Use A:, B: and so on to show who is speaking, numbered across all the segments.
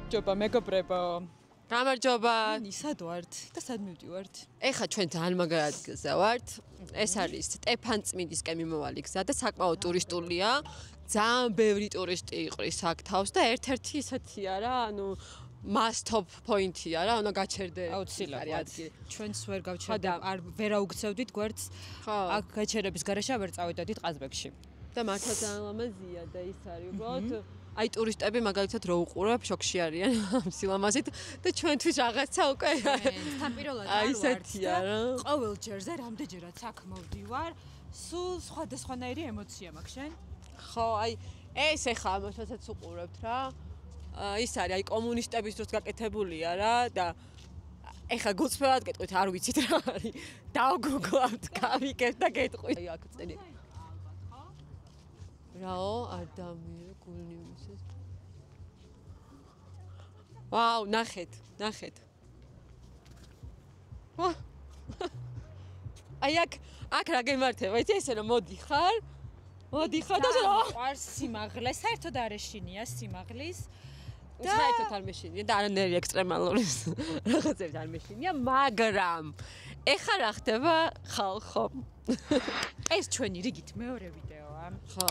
A: გამარჯობა მეგობრებო.
B: გამარჯობა.
A: ისად ვართ და სად მივდივართ?
B: ეხლა ჩვენ ძალიან მაგარ ადგილზე ვართ. ეს არის სტეფანწმინდისკენ მიმავალი გზა და საკმაოდ ტურისტულია. ძალიან ბევრი ტურისტი იყრის აქ თავს და ერთ-ერთი ისეთია რა, ანუ must-stop point-ია რა, უნდა გაჩერდე.
A: აუცილებლად. ჩვენც ვერ გავჩერდით, ვერ აუგზავნით გვერდს. აქ გაჩერების გარეშე ვერ წავიდოდით ყაზბეგში.
B: და მართლა ძალიან ლამაზია და ის არის უბრალოდ აი ტურისტები მაგალითად რო უყურებ, შოქში არიან ამ სილამაზით და ჩვენთვის რაღაცა უკვე
A: თან პირველად არ ვართ და ყოველ ჯერზე რამდენჯერაც აქ მოვდივარ, სულ სხვადასხვანაირი ემოცია მაქვს შენ?
B: ხო, აი ეს ეხა ამასაც უყურებთ რა. ის არის აი კომუნისტების დროს გაკეთებულია რა და ეხა გულწრფელად გეტყვით, არ ვიცით რა არის. დავგუგლავთ, გავიკეთებ და გეტყვით. აი აქ წელი. რაო, ადამიანი გულნიუსის. ვაუ, ნახეთ. აი აქ რა გემართება, იცი ესე რომ მოდიხარ და
A: ყარს სიმაღლე, საერთოდ არ ეშინია სიმაღლის.
B: და საერთოდ არ მეშინია და არანაირი ექსტრემალური რაღაცები არ მეშინია, მაგრამ ეხლა რა ხდება ხალხო?
A: ეს ჩვენი რიგით მეორე ვიდეოა.
B: ხო.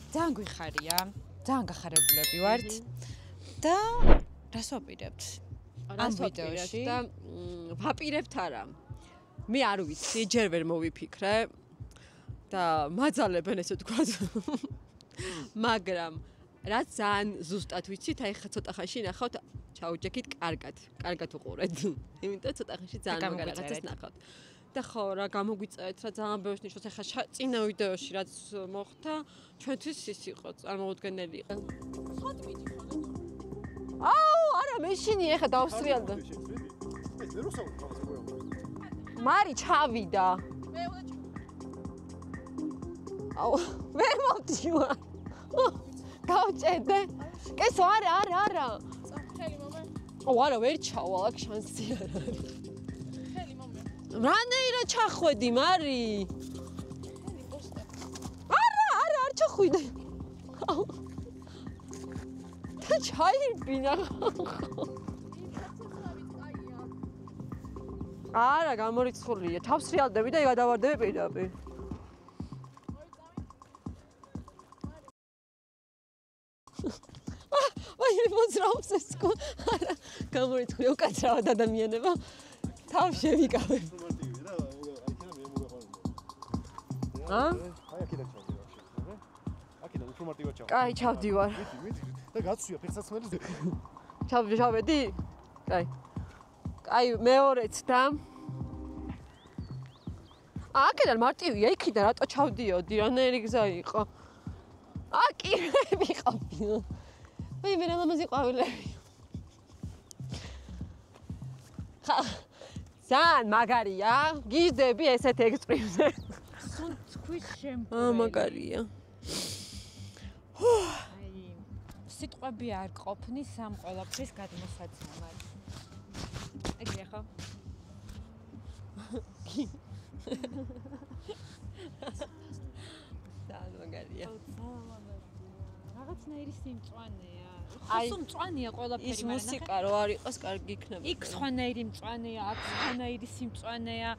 A: ძალიან გვიხარია, ძალიან გახარებულები ვართ და რას ვაპირებთ? ამ ვიდეოში
B: და ვაპირებთ არა. მე არ ვიცი, ჯერ ვერ მოვიფიქრე და მაძალებენ ესე ვთქვათ. მაგრამ რაც ძალიან ზუსტად ვიცით, აი ხა ცოტა ხანში ნახავთ, ჩაუჯექით კარგად უყურეთ. იმიტომ ცოტა ხანში ძალიან მაგარ რაღაცას ნახავთ. და ხო რა გამოგვიწერეთ რა ძალიან ბევრს ნიშნავს ახლა წინა ვიდეოში რაც მოხდა ჩვენთვის ის იყო წარმოუდგენელი იყო. სად მიდიხარ? აუ არა მეშინი ახლა დავსრიალდა. ეს ვერ უსაუბრ რაღაცა. მარი ჩავიდა. მე უნდა აუ ვერ მოვდივარ. გავჭედე. კესო არა. ხელი მომე. აუ არა ვერ ჩავალ აქ შანსი არ არის. რანაირად ჩახვედი, მარი? არ ჩახვიდე. და ჩაირბინა. არა, გამორიცხულია. თავს რეალდები და გადავარდები პირდაპირ. აი, მოძრაობს ეს კო. არა, გამორიცხულია უკაცრავად ადამიანება. თავ შევიკავებ. აი აქედან ჩავდი ვაფშე. აქედან უფრო მარტივად ჩავდი. კაი, ჩავდივარ. და გაცვია ფეხსაცმელი. ჩავედი? კაი. კაი, მეორეც და აქედან მარტივია, იქიდან რატო ჩავდიოდი? რანაირი გზა იყო? აკირები ყოფილა. მე მე ლამაზი ყვავილები. ძალიან მაგარია. გიზდები ესეთ ექსტრიმზე.
A: სულ თქვის შემკვრელი.
B: მაგარია.
A: აი, სიტყვები არ ყოფნის ამ ყველაფრის გადმოსაცემად. ეგრე ხო?
B: ძალიან მაგარია.
A: რაღაცნაირი სიმწვანეა. ხო, მწვანეა ყველაფერი,
B: ის მუსიკა რო არ იყოს, კარგი იქნება.
A: იქ სხვანაირი მწვანეა, აქ სხვანაირი სიმწვანეა,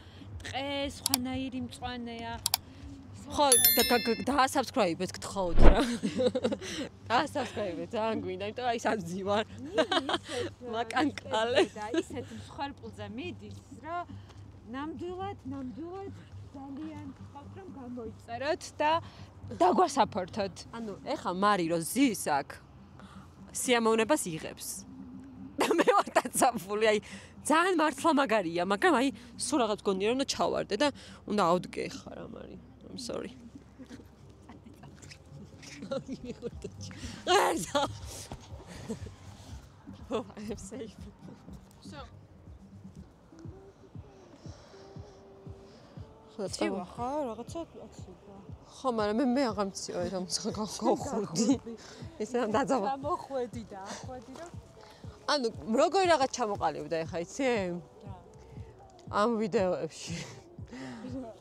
A: ტყე სხვანაირი მწვანეა.
B: ხო, დაასაბსკრაიბეთ გთხოვთ რა. დაასაბსკრაიბეთ, ძალიან გვინდა, იმიტომ აი სამძივარ. მაკანკალე
A: და ისეთ მსხვერპლზე მიდის, რომ ნამდვილად ძალიან გხავთ რომ გამოიწეროთ და დაგვასაპორტოთ.
B: ანუ ეხა მარი რო ზის აქ სიამოვნებას იღებს. და მე ვარ დაცაფული, აი ძალიან მართლა მაგარია, მაგრამ აი სულ რაღაც გონია რომ უნდა ჩავარდე და უნდა ავდგე ხარ რა მარი. I'm sorry. აი მიხოთი. არა. Oh, I am safe.
A: So.
B: ცევა
A: ხა რაღაცა აცება.
B: ხო, მაგრამ მე აღარ მციოე რომ გავხურდი. ესე რომ დაძაბა.
A: გამოხვედი და ახვედი რომ
B: ანუ როგორი რაღაც ჩამოყალიბდა ეხა იცი? ამ ვიდეოებში.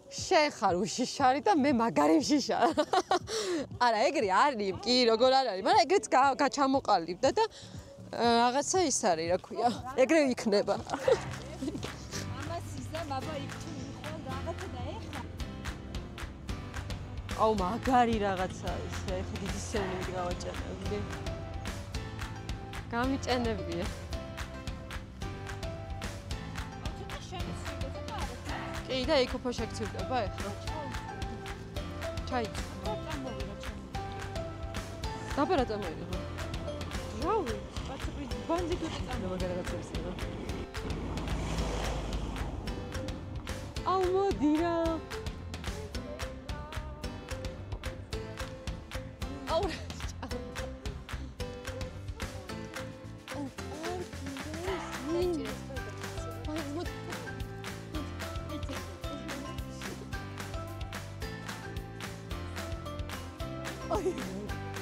B: შენ ხარ უშიშარი და მე მაგარი უშიშა. არა, ეგრე არის, კი, როგორ არ არის, მაგრამ ეგრეც გაჩამოყალიბდა და რაღაცა ის არის, რა ქვია. ეგრევე იქნება.
A: ამას იზამ აბა იქ თუ მიყოლ რაღაცა და ეხა.
B: აუ მაგარი რაღაცა ის, ეხა დიდი სევნები გავაჭერებდი. გამიჭენებია. კი და იქ უფრო შეგწირდება ეხლა. ჩაი. დაბერა წამოიღო. რავი, პაცები ბანძი გიწამდა მაგარ რაღაცებს რა. აუ მოდი რა. აუ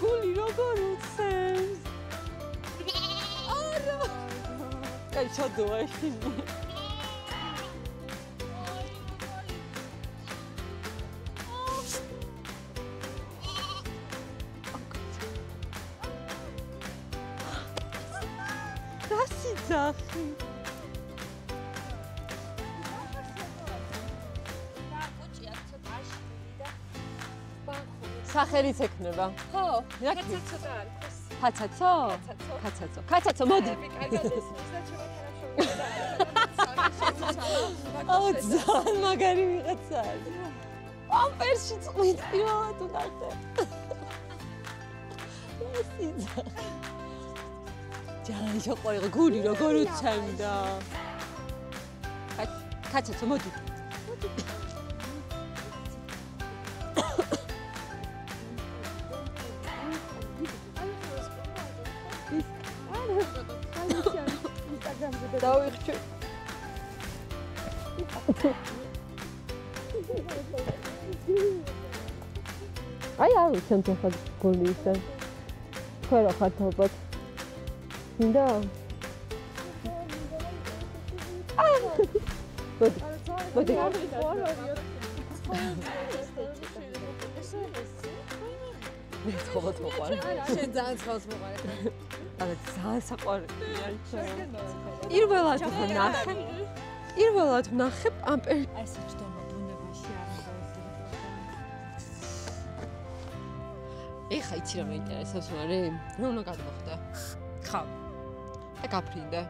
B: გული როგორ უცემს? არა. კაი ჩადოა ისინი. დასიძახი. სახელიც ექნება.
A: ხო,
B: კაცაცო
A: ცოტა არის.
B: კაცაცო? კაცაცო. კაცაცო, მოდი. აუ ძალიან მაგარი ვიღაცა არის. ამ პერსში წყვიტი რა თუ ნახე. ძალიან შეყვარიღო გული როგორ უცემდა. კაცაცო, მოდი. დავიხჩი. აი არ ვიცი ხა გული ისე. ხო რა ხართ ალბათ. მინდა? მოდი. მოდი. მე თხოვოთ მოყარე. შენ ძალიან თხოვს მოყარე. არა ძალიან საყვარელია პირველად ვნახე პირველად ვნახე პამპერი
A: ესე ჯდომა ბუნებაში არ
B: ეხა იცი რა მეინტერესებს მარე რა უნდა გადმოხდა
A: ხა
B: და გაფრინდა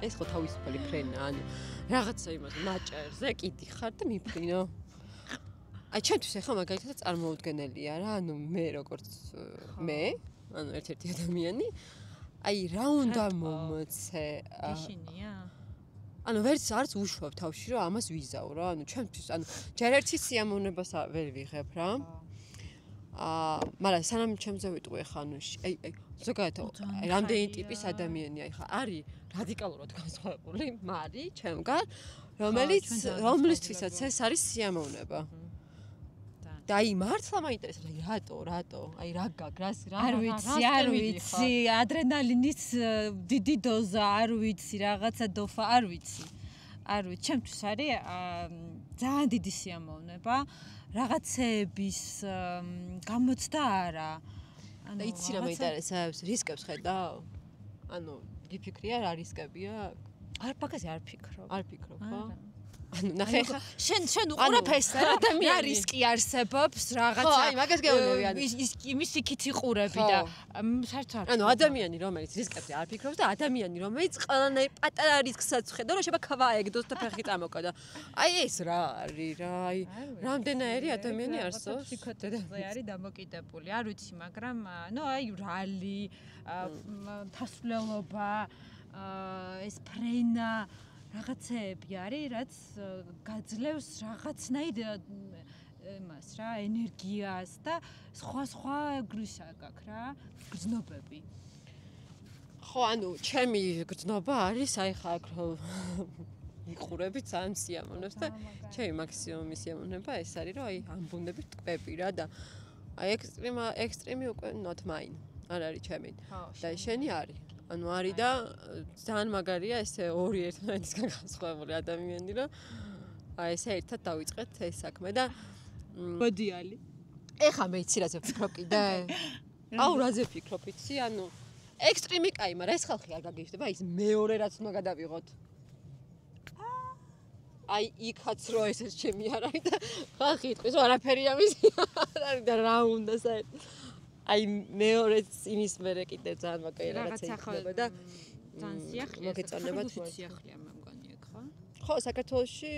B: ეს ხო თავისუფალი ფრენა ანუ რაღაცა იმაზე მაჭერზე კიდი ხარ და მიფრინო აი ჩემთვის ეხა მაგალითად წარმოუდგენელია რა ანუ მე როგორც მე ანუ ერთ-ერთი ადამიანი აი რა უნდა მომცე
A: გიშინია
B: ანუ არც უშვებ თავში რომ ამას ვიზავ რა ანუ ჩემთვის ანუ ჯერ ერთი სიამოვნებას ვერ ვიღებ რა მაგრამ სანამ ჩემზე ვიტყვი ხა ანუ აი ზოგადად რამდენი ტიპის ადამიანია ხა არის რადიკალურად განსხვავებული მარი ჩემგან რომლისთვისაც ეს არის სიამოვნება და აი მართლა მაინტერესებს აი რატო აი რა გაგრას რა
A: არ ვიცი ადრენალინის დიდი დოზა არ ვიცი რაღაცა დოფა არ ვიცი ჩემთვის არის ძალიან დიდი სიამოვნება რაღაცების გამოცდა არა
B: და იცი რა მაინტერესებს რისკებს ხედავ ანუ გიფიქრია რა რისკებია
A: არ პაკაზე არ ფიქრობ
B: ხო ანუ ნახე ხა
A: შენ უყურებ ეს რა რისკი არსებობს რაღაცა
B: ხო აი მაგას გეუბნები ანუ
A: იმის იქით იყურები და საერთოდ
B: ანუ ადამიანი რომელიც რისკებზე არ ფიქრობს და ადამიანი რომელიც ყველანაირ პატარა რისკსაც ხედა რომ შეიძლება ქავაეგდოს და ფეხი წამოკა და აი ეს რა არის რა აი რამდენაირი ადამიანი არსებობს
A: ფიქრობ არის დამოკიდებული არ ვიცი მაგრამ ნუ აი რალი თასვლელობა ეს ფრენა რაღაცეები არის, რაც გაძლევს რაღაცნაირ იმას რა, ენერგიას და სხვა გრისა გაქვს რა, გრძნობები.
B: ხო, ანუ ჩემი გრძნობა არის, აი ხა აქ იყურები ძალიან სიამოვნებს და ჩემი მაქსიმუმი სიამოვნება ეს არის, რომ აი ამ ბუნდებით ტყვები რა და აი ექსტრემი უკვე not mine. არ არის ჩემი. და შენი არის. ანუ არის და ძალიან მაგარია ესე ორი ერთმანეთისგან განსხვავებული ადამიანი რომ აი ესე ერთად დავიწყეთ ეს საქმე და
A: მოდიალი
B: ეხა მე იცი რაზე ვფიქრობ კიდე აუ რაზე ვფიქრობ იცი ანუ ექსტრიმი კაი, მაგრამ ეს ხალხი არ გაგიჟდება, ის მეორე რაც უნდა გადავიღოთ. აი, იქაც რო ესეც ჩემი არ არის და ხალხი იტყვის, არაფერი ამისი არ არის და რა უნდა საერთოდ. აი, მეორეც იმის მერე კიდე ძალიან მაგარი რაღაცა იქნება და
A: ძალიან სიახლეა.
B: მოგეწონებათ
A: სიახლეა მე მგონი ეგ, ხო?
B: ხო, საქართველოში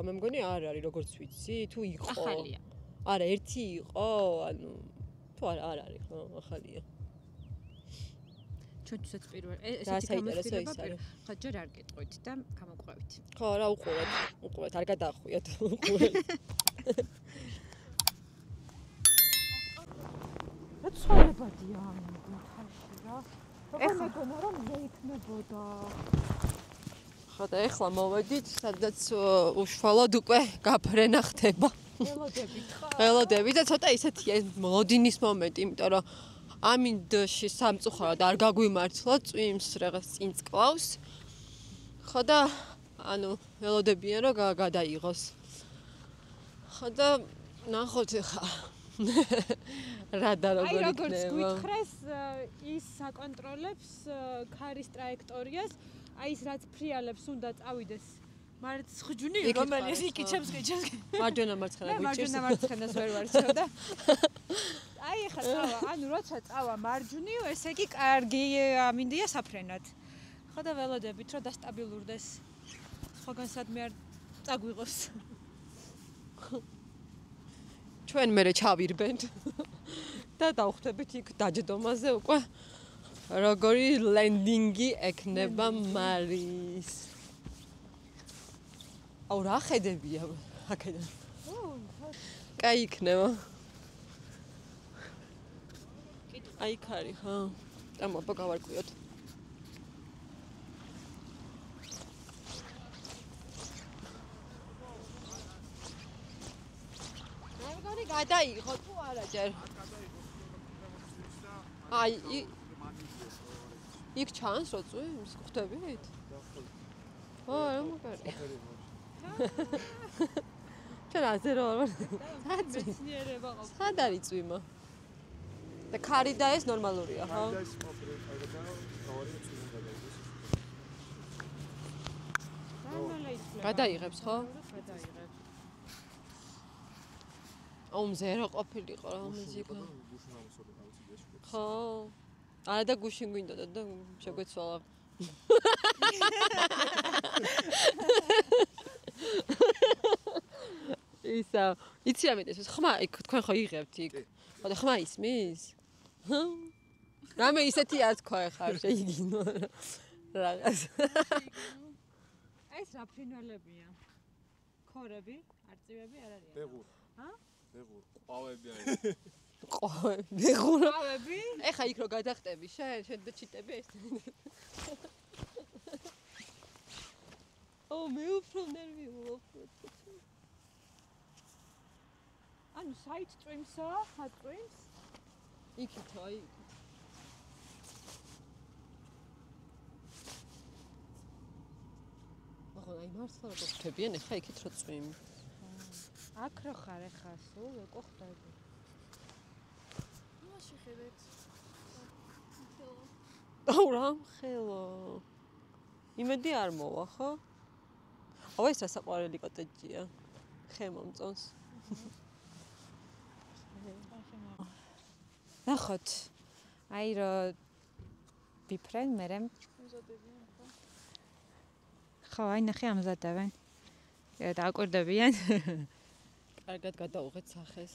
B: მე მგონი არ არის, როგორც ვიცი, თუ იყო.
A: ახალია.
B: არა, ერთი იყო, ანუ თუ არ არის, ხო, ახალია.
A: ჩვენთვისაც პირველ ესეთი გამოსtildeება ხო ჯერ არ გეტყვით და გამოგყვებით.
B: ხო, რა უყურეთ, არ გადაახვიათ, უყურეთ.
A: რა ცხოვრებადია ამ ხალხში რა? ეხლა მეგონა რომ მე იქნებოდა.
B: ხო და ეხლა მოვედით, სადაც უშუალოდ უკვე გაფრენა ხდება.
A: ელოდებით ხო?
B: ელოდებით და ცოტა ისეთია მოდინის მომენტი, იმიტომ რომ ამინდში სამწუხაროდ არ გაგვიმართლა წვიმს რაღაც წინ კლავს. ხო და ანუ ელოდებიან რომ გადაიღოს. ხო და ნახოთ ახლა რა და როგორ იქნება.
A: აი როგორც გითხრეს ის საკონტროლებს ქარის ტრაექტორიას, აი ის რაც ფრიალებს უნდა წავიდეს. მაგრამ ხჯუნი რომელიც იქიჩებს გიჩებს.
B: მარჯვენა მარცხენა გიჩებს.
A: მარჯვენა მარცხენას ვერ ვარჩევ და აი ახლა წავა, ანუ როცა წავა მარჯვნივ, ესე იგი კარგი ამინდია საფრენად. ხო და ველოდებით რომ დასტაბილურდეს. სხვაგან სადმე არ წაგვიღოს.
B: ჩვენ მერე ჩავირბენთ და დავხვდებით იქ დაჯდომაზე უკვე როგორი ლენდინგი ექნება მარის. აუ რა ხედებია აქედან. კაი იქნება. აი ქარი ხო? ამ აბა გავარკვიოთ. მაგარი გადაიღო თუ არა ჯერ? აი იქ ჩანს რო წვიმს ხვდებით? ო, რა მაგარი. ჩვენ ასე რო ვარ.
A: მეცნიერება ყოფილი.
B: სად არის წვიმა? და ქარი და ეს ნორმალურია, ხო? გადაიღებს, ხო?
A: გადაიღებს.
B: აუ მზერო ყოფილიყო რა მუსიკა. ხო. არა და გუშინ გვინდოდა და შეგვეცვალა. ისა, იცი რა მეტყვი, ხმა იქ თქვენ ხო იღებთ იქ? ხო და ხმა ისმის? რამე ისეთი არ თქვა ხარ შეიგინო რაღაც.
A: ეს რა ფრინველებია? ქორები, არწივები არ არიან?
C: ბეღურ.
A: ჰა?
C: ბეღურ, ყვავები არის.
B: ბეღურ.
A: ყვავები?
B: ეხა იქ რო გადახტები, შენ და ჩიტები ეს. ო, მე უფრო ნერვიულობ.
A: ანუ საით წვიმსა, ხა წვიმს?
B: იქით აი. ახლა აი მართლა რო ხდებიან ეხა იქით რო წვიმს.
A: აქ რო ხარ ეხა სულ ეკო ხდები.
D: მაშინ ხედეთ.
B: აუ რა მხელო. იმედი არ მოვა, ხო? აუ ეს სასაყვარელი კოტეჯია. ხე მომწონს.
A: ნახოთ. აი რო ვიფრენ მერე. ხო, აი ნახე ამზადებენ. დააკვირდებიან.
B: კარგად გადაუღეთ სახეს.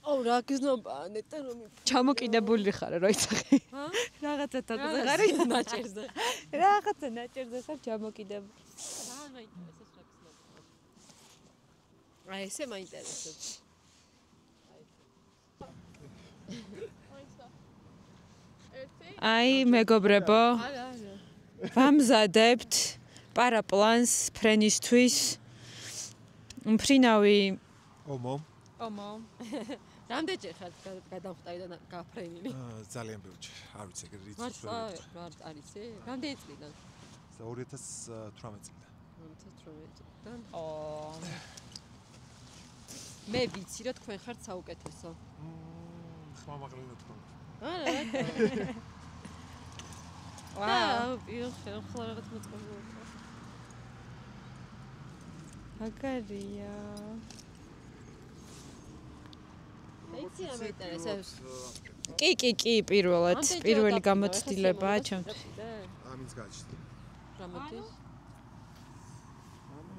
B: აუ რა გზნობაა ნეტა რომ
A: ჩამოკიდებული ხარ რა იცახი.
B: ჰა?
A: რაღაცა თოთზე ხარი
B: ნაჭერზე.
A: რაღაცა ნაჭერზე ხარ ჩამოკიდებული.
B: რა მაინტერესებს რა გზნობაა. აი ესე მაინტერესებს.
A: აი მეგობრებო,
B: არა.
A: ვამზადებთ პარაპლანს ფრენისთვის. მფრინავი
C: ომო.
B: რამდენჯერ ხარ გადავხტავი და გაფრენილი?
C: ძალიან ბევრჯერ. არ ვიცი ეგრე რიცხვი.
B: მართლა არიცი? რამდენი წლიდან?
C: 2018 წლიდან.
B: 2018 წლიდან. მე ვიცი რომ თქვენ ხართ საუკეთესო.
C: ხმამაღლინო თქო.
B: არა. ვაუ, ხო რაღაც მოწყობილო.
A: მაგარია.
B: ეცი რა მეინტერესებს?
A: კი, პირველად, პირველი გამოცდილებაა ჩემთვის.
C: ამინც გაჩნდა.
B: რა მოდის?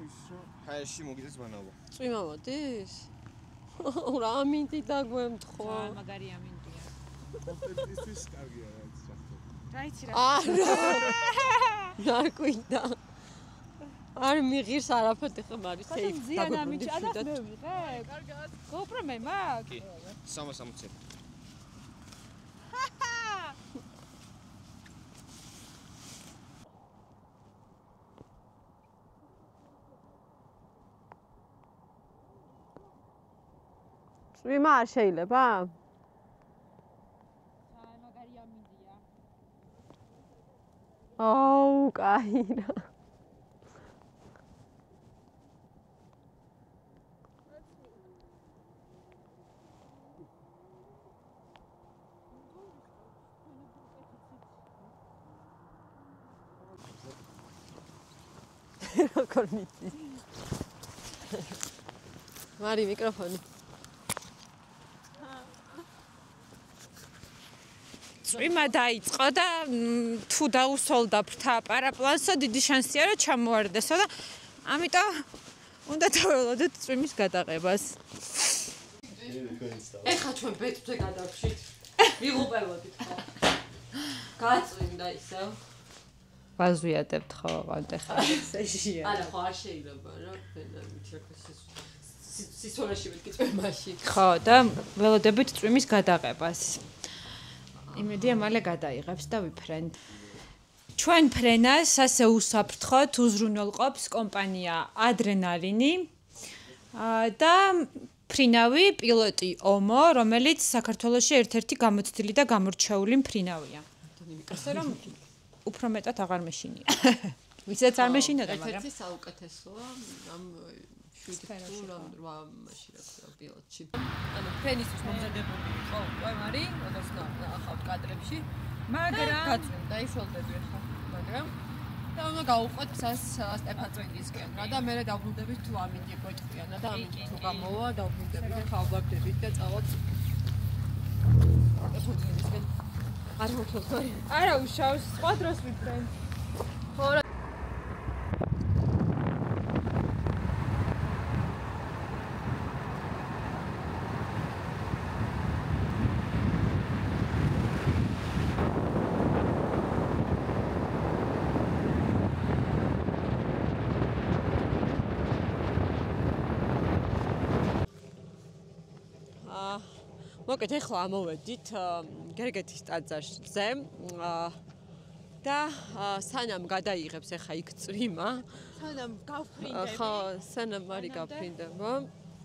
C: ის რა ჰაერში მოგიძეს მანავა.
B: წვიმა მოდის? რა ამინდი დაგვემთხო.
A: მაგარი ამინდია.
C: კონტენტისთვის კარგია რა ის რა.
A: რაიცი რა.
B: ნაკვიდა. არ მიღირს არაფერი ხომ არის
A: ხა ზიან ამინდი ადას მე ვიღებ? კარგად. GoPro მე მაქვს?
D: კი. 360.
B: წვიმა არ შეიძლება?
A: მაგარი ამინდია.
B: აუ, კაი რა. როგორ მიწის? მარი მიკროფონი.
A: წვიმა დაიწყო და თუ დაუსოლდა ფრთა პარაპლანსო დიდი შანსია რომ ჩამოარდესო და ამიტომ უნდა დაველოდეთ წვიმის გადაყებას.
B: ეხა ჩვენ ბეწვზე გადავშით. ვიღუპებოდით ხო? გაწვიმდა ისევ.
A: ვაზვიადებთ ხო ყავთ ხა ესეშია.
B: არა ხო არ შეიძლება რა სისხლში მეთქი წვიმაში.
A: ხო და ველოდებით წვიმის გადაყებას. იმედია მალე გადაიღებს და ვიფრენთ. ჩვენ ფრენას ასე უსაფრთხოდ უზრუნველყოფს კომპანია ადრენალინი და ფრინავი პილოტი ომო, რომელიც საქართველოში ერთ-ერთი გამოცდილი და გამორჩეული ფრინავია. ასე რომ უფრო მეტად აღარ მეშინია. ვისაც არ მეშინოდა, მაგრამ
B: ერთ-ერთი საუკეთესოა ამ 7-8 პილოტში. ანუ ფრენისთვის მომზადებული იყო უკვე მარი, როგორც ნახავთ კადრებში.
A: მაგრამ
B: გაწვიმდა ისოლდები ახლა, მაგრამ და უნდა გავუყვეთ გზას სტეფანწმინდისკენ რა და მე დავბრუნდებით თუ ამინდი გვეტყვიან და ამინდი თუ გამოვა დავბრუნდებით და ხავდაგდებით და წავალთ სტეფანწმინდისკენ. არ მოხდა.
A: არა უშავს, სხვა დროს ვიფრენთ.
B: ხო რა მოკეთ ახლა ამოვედით გერგეთის ტაძარზე და სანამ გადაიღებს ახლა იქ წვიმა
A: სანამ გავფრინდები
B: ხო სანამ მარი გავფრინდება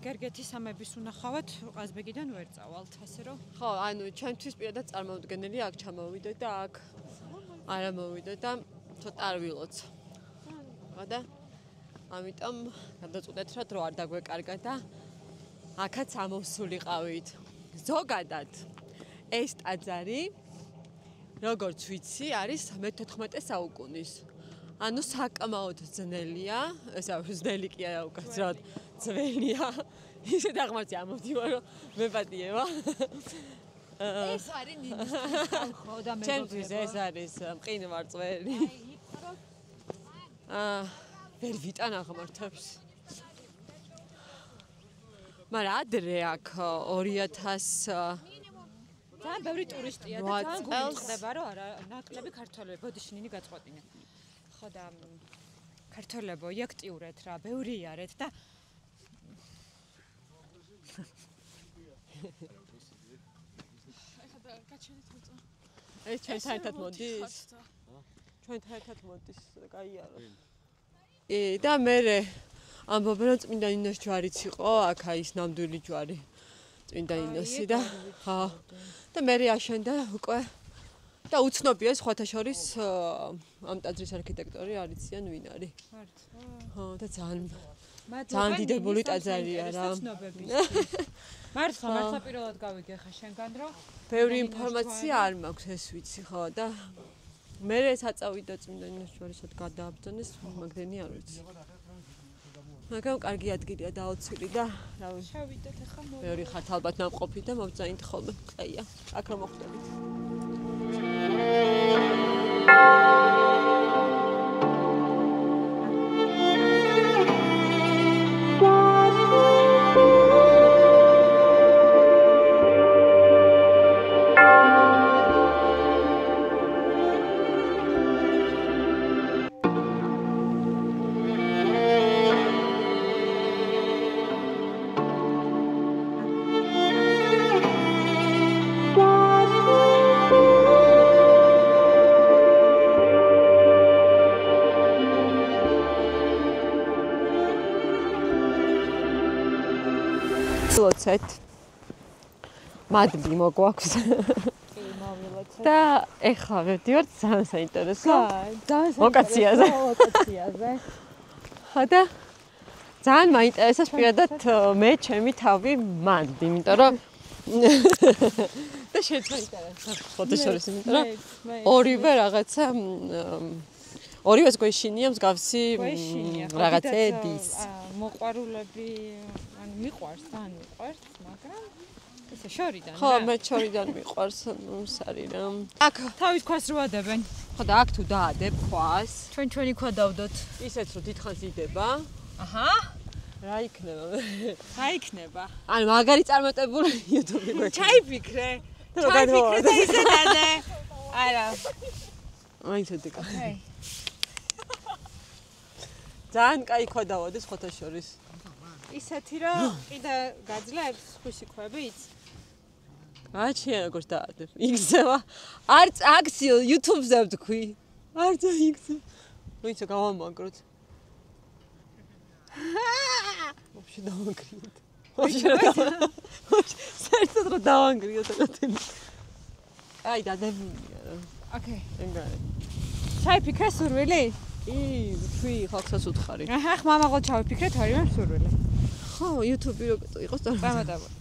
A: გერგეთის სამების უნახავად ყაზბეგიდან ვერ წავალთ ასე რომ
B: ხო ანუ ჩვენთვის პირადად წარმოუდგენელი აქ ჩამოვიდეთ და აქ არ ამოვიდეთ და ცოტა არ ვილოც და ამიტომ გადაწყვეტეთ რა დრო არ დაგვეკარგა და აქაც ამოვსულიყავით ზოგადად ეს ტაძარი როგორც ვიცი არის 14 საუკუნის ანუ საკმაოდ ძნელია ესა ძნელი კი არა უკაცრავად ძველია ისე დაღმართი ამოვდივარ რომ მეპატიება
A: ეს არის ნინისტრის ხო და მე
B: ჩემთვის ეს არის მყინვარწვერი ვერ ვიტან აღმართებს მაგრამ ადრე აქ 2000
A: ძალიან ბევრი ტურისტია და ძალიან გულწრფელდება რომ არა ნაკლები ქართველები ბოდიშნინი გაწყვეტინე ხო და ქართველებო იაქტიურეთ რა ბევრი არეთ და
B: ეს ჩვენთან ერთად მოდის ჩვენთან ერთად მოდის კაია რა და მე ამბობენ რომ წმინდა ნინოს ჯვარიც იყო აქ ის ნამდვილი ჯვარი წმინდა ნინოსი და ხო და მე აშენდა უკვე და უცნობია სხვათა შორის ამ ტაძრის არქიტექტორი არიციან ვინ არის ხო და ძალიან ძალიან დიდებული ტაძარია რა.
A: მართლა პირველად გავიგე ხა შენგან რომ
B: ბევრი ინფორმაცია არ მაქვს ეს ვიცი ხო და მე საწავიდა წმინდანის შორისად გადააბრძანეს მაგდენი არ ვიცი. მაგრამ კარგი ადგილია დაოცილი და რავი
A: შევიდეთ ახლა
B: ბევრი ხართ ალბათ ნამყოფი და მოგწაინთ ხოლმე ყეია აქ რომ მოხვდებით. ლოცეთ მადლი მოგვაქვს და ეხლა ვედივართ ძალიან საინტერესო ლოკაციაზე ხოდა ძალიან მაინტერესებს პირადად მე ჩემი თავი მანდ იმიტომ რომ და შეინტერესებს ფოტოშორის იმიტომ რომ ორივე რაღაცა ორივეს გვეშინია მსგავსი რაღაცეების
A: მოყვარულები ანუ მიყვარს მაგრამ ესე შორიდან
B: ხო მე შორიდან მიყვარს სარი რა
A: აქ თავის ქვას რო ადებენ
B: ხო და აქ თუ დაადებ ქვას
A: ჩვენი ქვა დავდოთ
B: ისეც რომ დიდხანს იდება
A: აჰა
B: რა იქნება
A: ანუ
B: მაგარი წარმატებული YouTube-ი გვექნება
A: ჩაიფიქრე და ისე დადე არა
B: აი ცოტა ძალიან კაი ქვა დავადეს ფოტოშორის
A: ისეთი რომ კიდე გაძლებს ხუში ქვებით
B: აჩია როგორ დაადებ იქცევა არც აქციო YouTube-ზე ვთქვი არც იქცე ვინცე გავამაგროთ ვაფშე დავანგრიოთ საერთოდ რა დავანგრიოთ აკეთები აი დადებულია
A: ოკეი
B: ეგრე
A: ჩაიფიქრე სურვილი
B: თქვი ხალხსაც უთხარი
A: აჰა მამაღლ ჩავიფიქრეთ ორივე სურვილი
B: ხო YouTube-ი როგორ იყოს
A: წარმატებული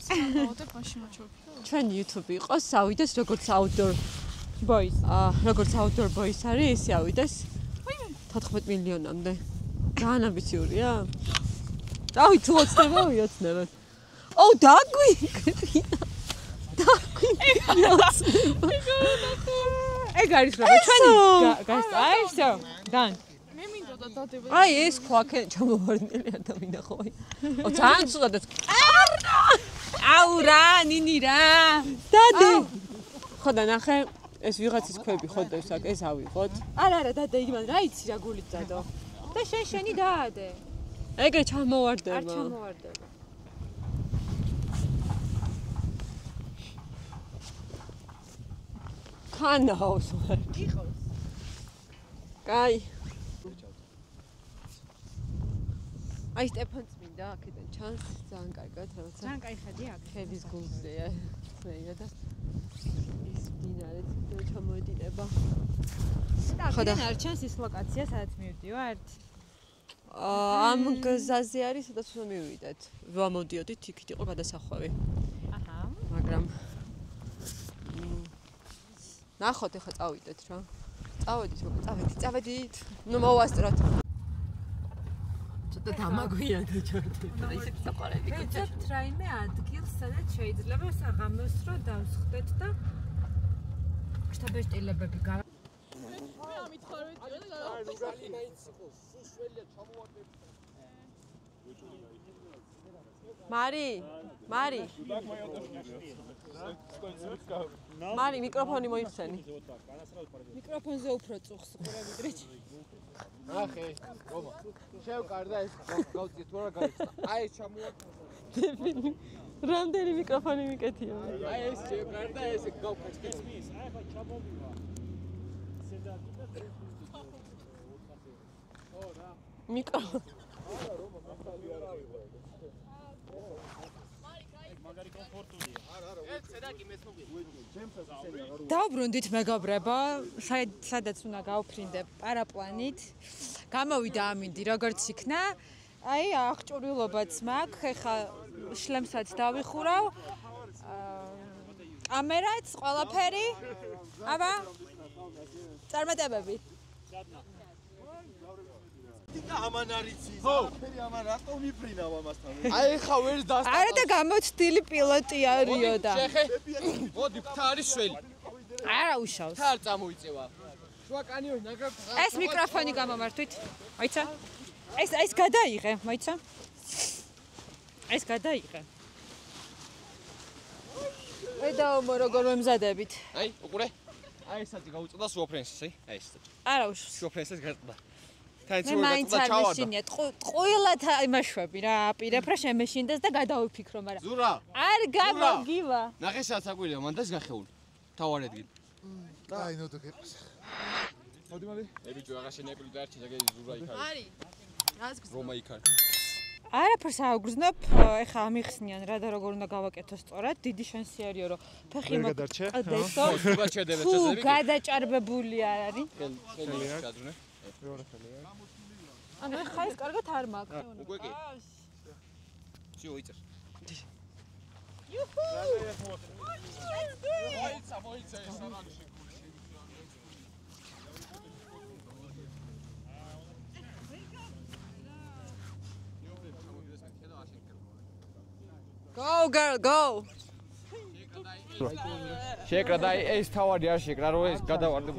B: ჩვენ YouTube-ი იყოს ავიდეს როგორც outdoor
A: boys
B: როგორც outdoor boys არის ისე ავიდეს 14 მილიონამდე ძალიან ამბიციურია რავი თუ ოცნება ვიოცნებად
A: ეგ არის რა ჩვენი გასწაი всё done
D: მე მინდოდა დადება
B: აი ეს ქვაკენ ჩამოვარდნილი ადამიანი ხო აი ძალიან ცუდად
A: აუ რა ნინი რა
B: დადე ხო და ნახე ეს ვიღაცის ქვები ხო და ეს ავიღოთ
A: არა დადე იმან რა იცი რა გულით დადო და შენი დაადე
B: ეგრე ჩამოვარდება
A: არ ჩამოვარდება
B: კანაოს
A: იყავს
B: კაი აი სტეფან წმინდა აქედან ჩანს ძალიან კარგად რაღაცა
A: ძალიან კაი ხედი აქ
B: ხედის გულზეა მეია და ის დინარეც ჩამოედინება
A: ხო და არ ჩანს ის ლოკაცია სადაც მივდივართ
B: ამ გზაზე არის სადაც უნდა მივიდეთ ვამოდიოდით იქით იყო გადასახვევი
A: აჰა
B: მაგრამ ნახოთ ეხლა წავიდეთ რა წავედით ნუ მოვასწროთ ცოტა დამაგვიანდა ჩორტი ისეთ საყარელი
A: ვეცებთ რაიმე ადგილს სადაც შეიძლება საღამოს რო დავსხდეთ და შტაბეშტილებები გავა
D: მე ამითხარებია და
C: ნუგალი მაინც იყო სუშველია ჩამოვარდები
B: მარი მიკროფონი მოიხსენი
A: მიკროფონზე უფრო წუხს ყურე ვიდრე
C: ნახე გომა შევკარდა ეს გავწიეთ თუ არა გაიხსნა აი ეს ჩამოვარდა
B: რამდენი მიკროფონი მიკეთია
C: აი ეს შევკარდა ეს გავკეთე ის აი ხა ჩამოვივა სედა
B: მიკროფონი
C: მაგარი კომფორტულია არა ეს ცედაკი მეც მოგიყვე
A: დავბრუნდით მეგობრებო სადაც უნდა გავფრინდე პარაპლანით გამოვიდა ამინდი როგორც იქნა აი აღჭურვილობაც მაქვს, ეხა შლემსაც დავიხურავ. კამერაც, ყველაფერი. აბა. წარმატებები.
E: ამან არიცი. საფერი ამან რატომ მიფრინავ ამასთან?
C: აი ხა ვერ დასტა.
A: არა და გამოცდილი პილოტი არისო და.
C: შეხე. მოდი, ფთა არის შველი.
A: არა უშავს.
C: ფთა არ წამოიწევა. შუა კანიონი ნაგრად.
A: ეს მიკროფონი გამომართვით. მოიცა? ეს გადაიღე, მოიცა? ეს გადაიღე. ვედაომო როგორ მემზადებით.
C: აი, უყურე. აი ესეთი გაუწოდა სუოფრენსის, აი ეს.
A: არა უშავს.
C: სუოფრენსის გაწყდა. თან
A: მე მაინც არ მეშინია. ყვილად იმაშვები რა, აპირებ რა შემეშინდეს და გადავიფიქრო, მაგრამ
C: ზურა.
A: არ გამოგივა.
C: ნახე სადაც აკვირია, მან და ეს გახეული. თავარ ადგილი.
E: აი ნუ დაგეყოს. მოდი მოდი.
C: ე ბიჭო, აღარ შენეკვილი დაარჩი და ზურა იქ არის.
B: არის. რას გზ
C: რომა იქ არის.
A: არაფერს აუგრძნობ, ეხა ამიხსნიან რა და როგორ უნდა გავაკეთო სწორად. დიდი შანსი არისო, რომ ფეხი მოკდესო.
C: სულა შედელე
A: თუ
C: წესები.
A: გადაჭარბებული არ არის.
C: ხელი ჩადრუნე.
E: მეორე ხელია.
A: ანუ ეხა ეს კარგად არ მაქვს.
C: უკვე კი. შიო იწერ.
A: იუჰუ!
C: მოიცა ეს არაში.
B: Go girl, go.
C: შეკრა და ეს თავარი არ შეკრა, რომ ეს გადავარდე.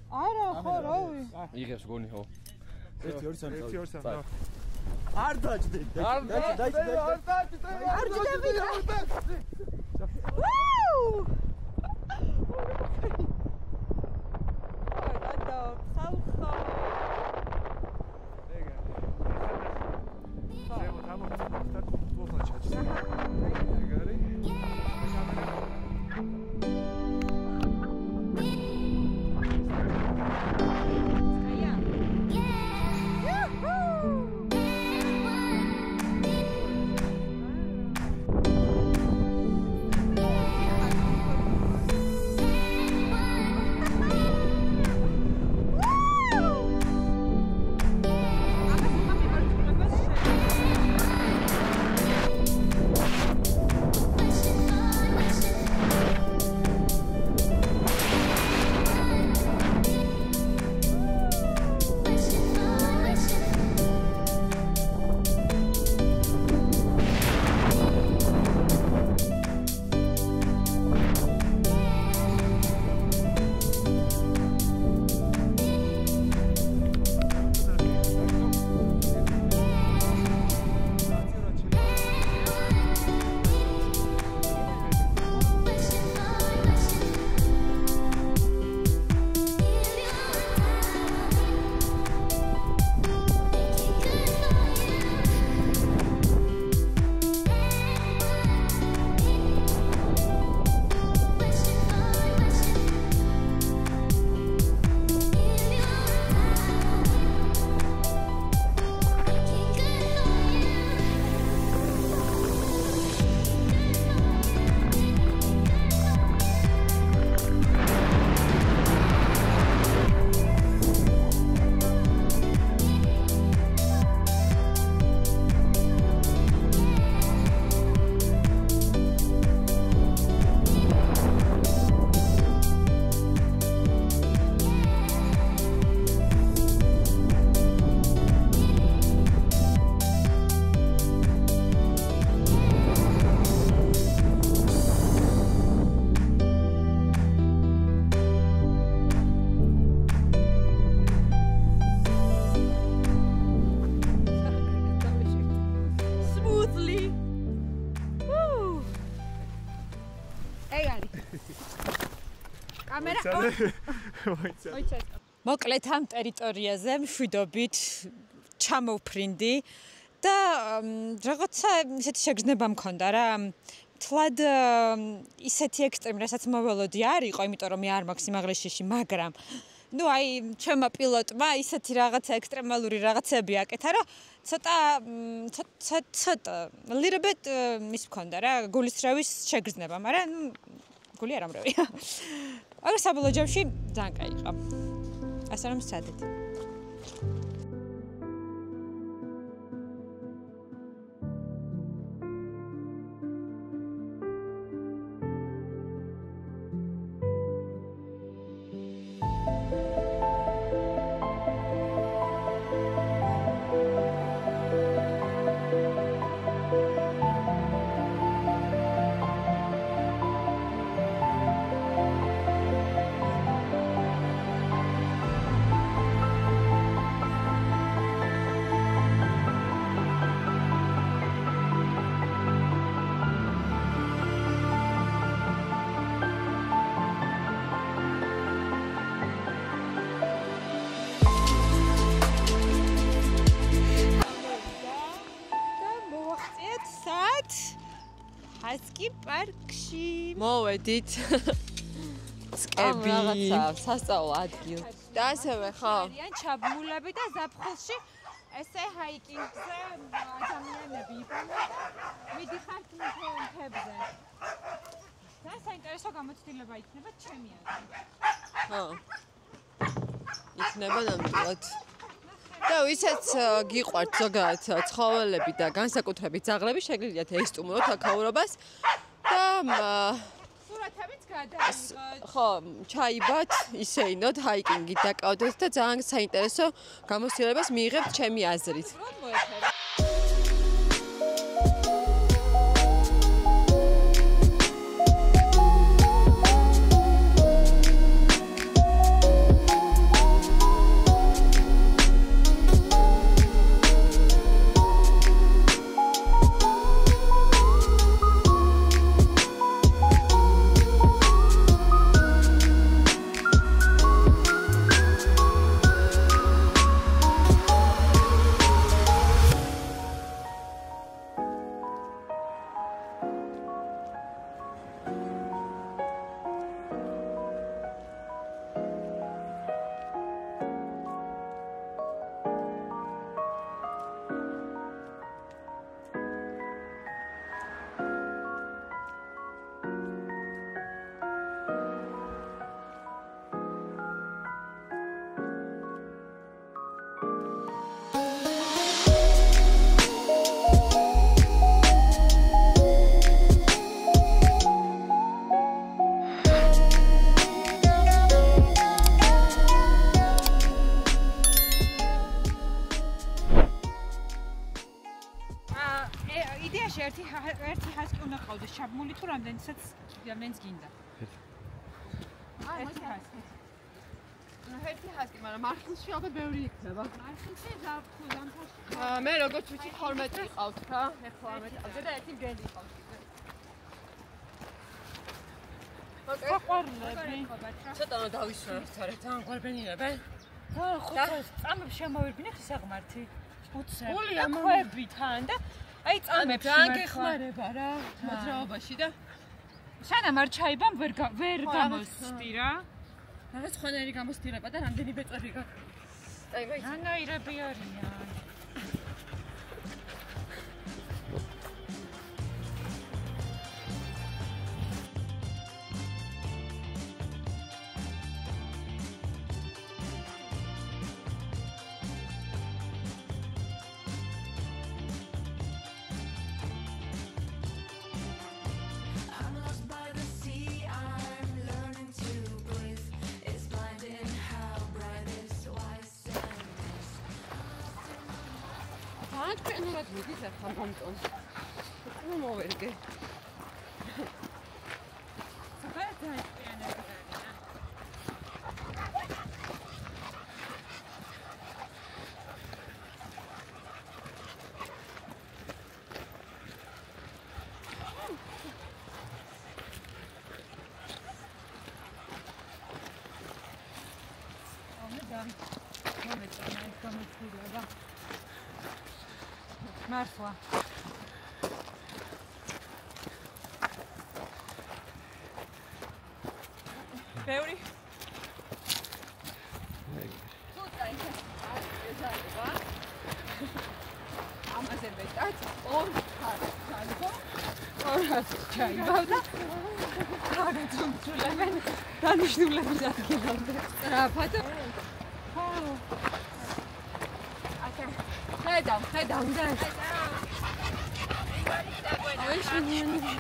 A: არა, ხო, რავი.
C: იღებს გონი ხო?
E: 1 2 3 1 2 3 არ დაჭდე.
C: არ დაჭდე.
A: არ დაჭდები. ვაუ! გადაო, ხალხო.
E: ზემო დამოწმდა პლუხა ჩაჭდა. ეგარი.
A: მოკლედ ამ ტერიტორიაზე მშვიდობით ჩამოვფრინდი და რაღაცა ისეთი შეგრძნება მქონდა რა. თლად ისეთი ექსტრემი, რასაც მოველოდი არ იყო, იმიტომ რომ მე არ მაქვს სიმაღლეში, მაგრამ ну აი ჩემმა პილოტმა ისეთი რაღაცა ექსტრემალური რაღაცები აკეთა, რომ ცოტა little bit ის მქონდა რა, გულისრევის შეგრძნება, მაგრამ გული არ ამრევია. აგერ საბოლოო ჯამში ძალიან კაი იყო. ასე რომ სცადეთ. ჰაიკი პარკში.
B: მოვედით. სკები. რაღაცა სასწავლო ადგილი. და ასევე ხო.
A: არიან ჩაბმულები და ზაფხულში ესე ჰაიკინგზე ადამიანები იბანებიან და მიდიხართ მთებზე. და საინტერესო გამოცდილება იქნება ჩემი აზრით.
B: ხო. იქნება ნამდვილად. და ვისაც გიყვართ ზოგადად ცხოველები და განსაკუთრებით ძაღლები, შეგიძლიათ ესტუმროთ აქაურობას და
A: სურათებიც გადაიღოთ.
B: ხო, ჩაიბათ, ისეინოთ, ჰაიკინგით დაკავდეთ და ძალიან საინტერესო გამოცდილებას მიიღებთ ჩემი აზრით.
A: იდეაში ერთი ჰასკი უნდა ყავდეს ჩაბმული თუ რამდენიცაც გინდა. ერთი ჰასკი.
B: ერთი ჰასკი, მაგრამ მარხილში ალბათ ბევრი იქნება.
A: მარხილში ზამთარში.
B: მე როგორც ვიცი 12 ყავთ რა, ეხლა მე ყავდა და ერთი მგელი ყავთ.
A: საყვარლები.
B: ცოტა დავისვენოთ არა, ძალიან გვარბენილებენ.
A: ხო, წამებს შემოვირბინეთ ისაღმართი. უცებ.
B: გულია
A: ხვები თან და აი წამებს
B: ძალიან გეხმარება რა მოძრაობაში და
A: სანამ არ ჩაიბამ ვერ გამოსწდი რა.
B: რაღაც ხონერი გამოსტირება და რამდენი ბეწვები გაქვს. აი ვაი.
A: ანაირები არიან.
B: აკენურად მიდის ახლა მომწონს. უყურე მოვერგე.
A: მართლა. ბევრი.
B: ამაზე მეტად ორ
A: ჩაიბავდა.
B: გაგაცნობენ დანიშნულების ადგილამდე.
A: სწრაფად.
B: ხედავ და აი შენიანი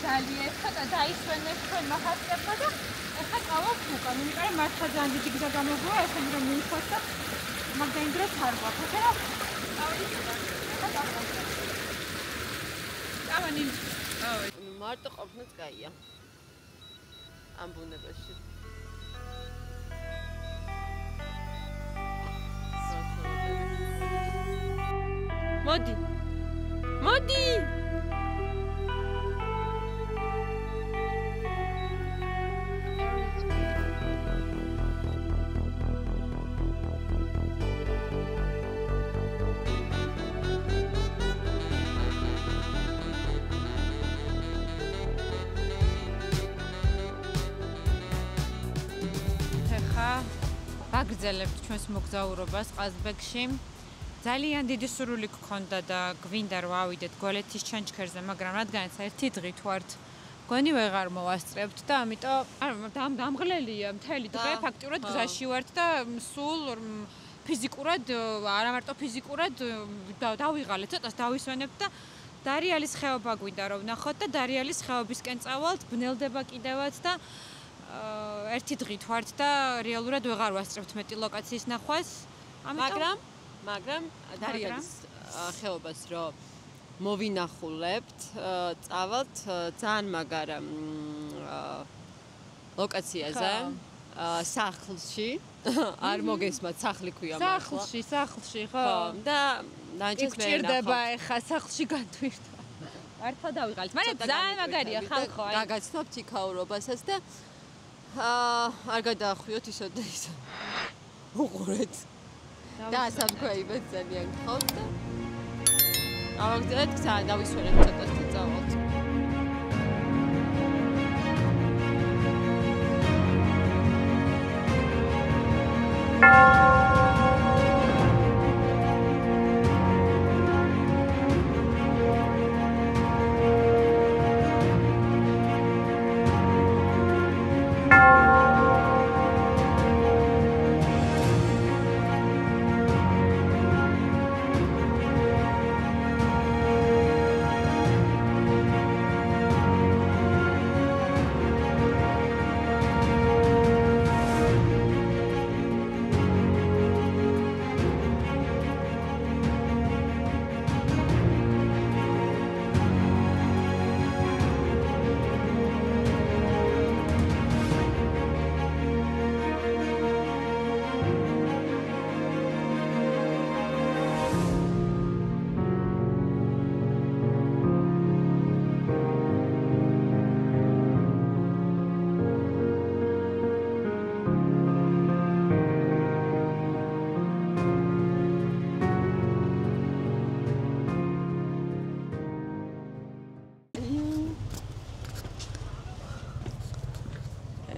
A: ძალიან ცოტა დაისვენეს თქვენ მახასიათებმა და ახლა წავალთ უკან. იმიტომ რომ მართლა ძალიან დიდი გზა გამოგვია, ესენი რომ მიიხოთ და მაგდენ დროს არ გვაქვს. ახლა წავედით უკან. ახლა წავედით. წავედით.
B: მარტო ყოფნაც კაია. ამ ბუნებაში. მოდი. მოდი.
A: ვაგრძელებთ ჩვენს მოგზაურობას ყაზბეგში. ძალიან დიდი სურვილი გქონდა და გვინდა რომ ავიდეთ გველეთის ჩანჩქერზე, მაგრამ რადგანაც ერთი დღით ვართ, გონი ვეღარ მოვასწრებთ და ამიტომ დამღლელია მთელი დღე ფაქტიურად გზაში ვართ და სულ ფიზიკურად, არა მარტო ფიზიკურად დავიღალეთ, ცოტას დავისვენებთ და დარიალის ხეობა გვინდა რომ ვნახოთ და დარიალის ხეობისკენ წავალთ, ბნელდება კიდევაც და ერთი დღით ვართ და რეალურად ვეღარ ვასწრებთ მეტი ლოკაციის ნახვას. მაგრამ დარიალის ხეობას რო მოვინახულებთ, წავალთ ძალიან მაგარა ლოკაციაზე, სახლში. არ მოგესმათ, სახლი ქვია მართლა. სახლში, ხო.
B: და ნაჭის მე
A: ჭირდება ეხა სახლში განთვირთვა. მართლა დავიღალეთ. მაგრამ ძალიან მაგარია ხალხო, აი.
B: გაგაცნობთ იქაურობასაც და არ გადაახვიოთ ისო და ისო. უყურეთ. და სამქვეივეთ ძალიან გხავთ და ავაგზავნეთ ძალიან დავისვენეთ ცოტას და წავალთ.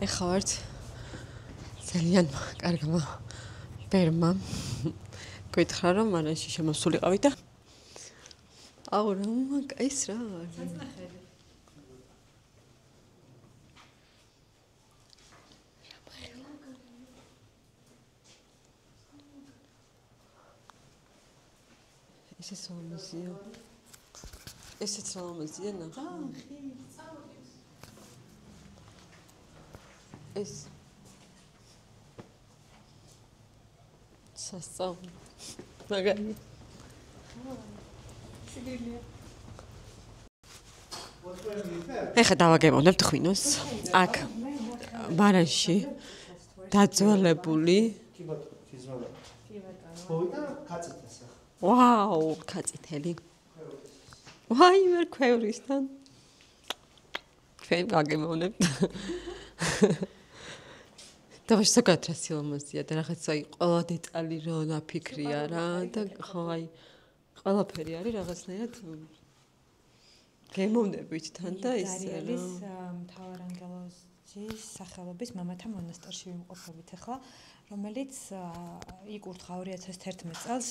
B: ეხლა ვართ ძალიან კარგმა ბერმა გითხრა რომ მანაში შემოსულიყავი და აუ რა მაგაის რა საწნახელი ესეც ლამაზია ესეც ლამაზია ნახე ეს სასწაული მაგარი ეხლა დავაგემოვნებთ ღვინოს აქ ბარანში დაძვალებული ვაუ კაციტელი ვაი ვერ ქვევრისთან ჩვენ გაგემოვნებთ დავაშ საკათრა სილამაზია და რაღაცა ყველა დეტალი რო ნაფიქრია რა და ხო აი ყველაფერი არის რაღაცნაირად გემოვნებით თან და ისე რა მთავარანგელოზის სახელობის მამათა მონასტერში ვიმყოფებით ახლა რომელიც იკურთხა 2011 წელს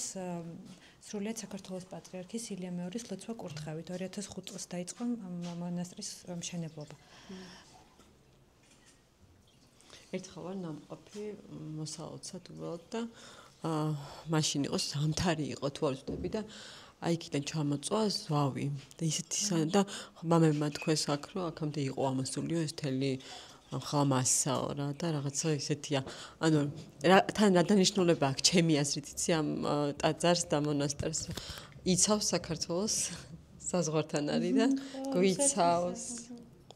B: სრულიად საქართველოს პატრიარქის ილია მეორის ლოცვა კურთხევით 2005 წელს დაიწყო მონასტრის მშენებლობა ერთხელ ვარ ნამყოფი მოსალოცად უბრალოდ და მაშინ იყო ზამთარი იყო თუ არ ვწდები და აი იქიდან ჩამოწვა ზვავი და ისეთი და მამებმა თქვეს აქ რომ აქამდე იყო ამასულიო ეს თელი ხალამასაო რა და რაღაცა ისეთია ანუ თან რა დანიშნულება აქვს ჩემი აზრით იცი ამ ტაძარს და მონასტერს იცავს საქართველოს საზღვართან არის და გვიცავს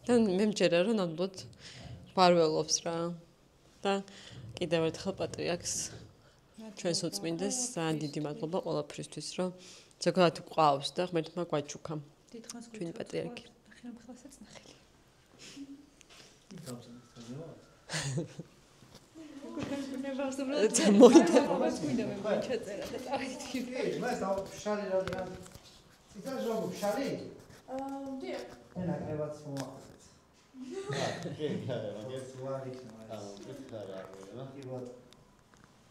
B: და მე მჯერა რომ ნამდვილად ვარველობს რა და კიდევ ერთხელ პატრიარქს ჩვენს უწმინდეს ძალიან დიდი მადლობა ყველაფრისთვის რომ ზოგადად ყავს და ღმერთმა გვაჩუქა ჩვენი პატრიარქი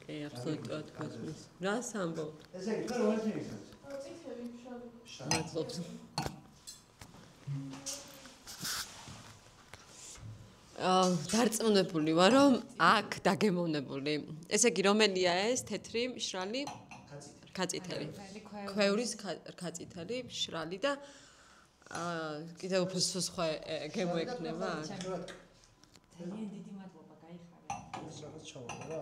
B: კი, აბსოლუტურად გასმის. რა სამბო?
F: ესე იგი, რა არის ის?
D: წითელი შავი.
B: მადლობს. დარწმუნებული ვარ, რომ აქ დაგემოვნებული. ესე იგი, რომელია ეს თეთრი, მშრალი? ქაწითელი. ქვევრის ქაწითელი, მშრალი და კიდევ უფრო სხვა გემოექნება?
A: ძალიან დიდი მადლობა, გაიხარე.
F: ეს რაღაც ჩავარდა რა.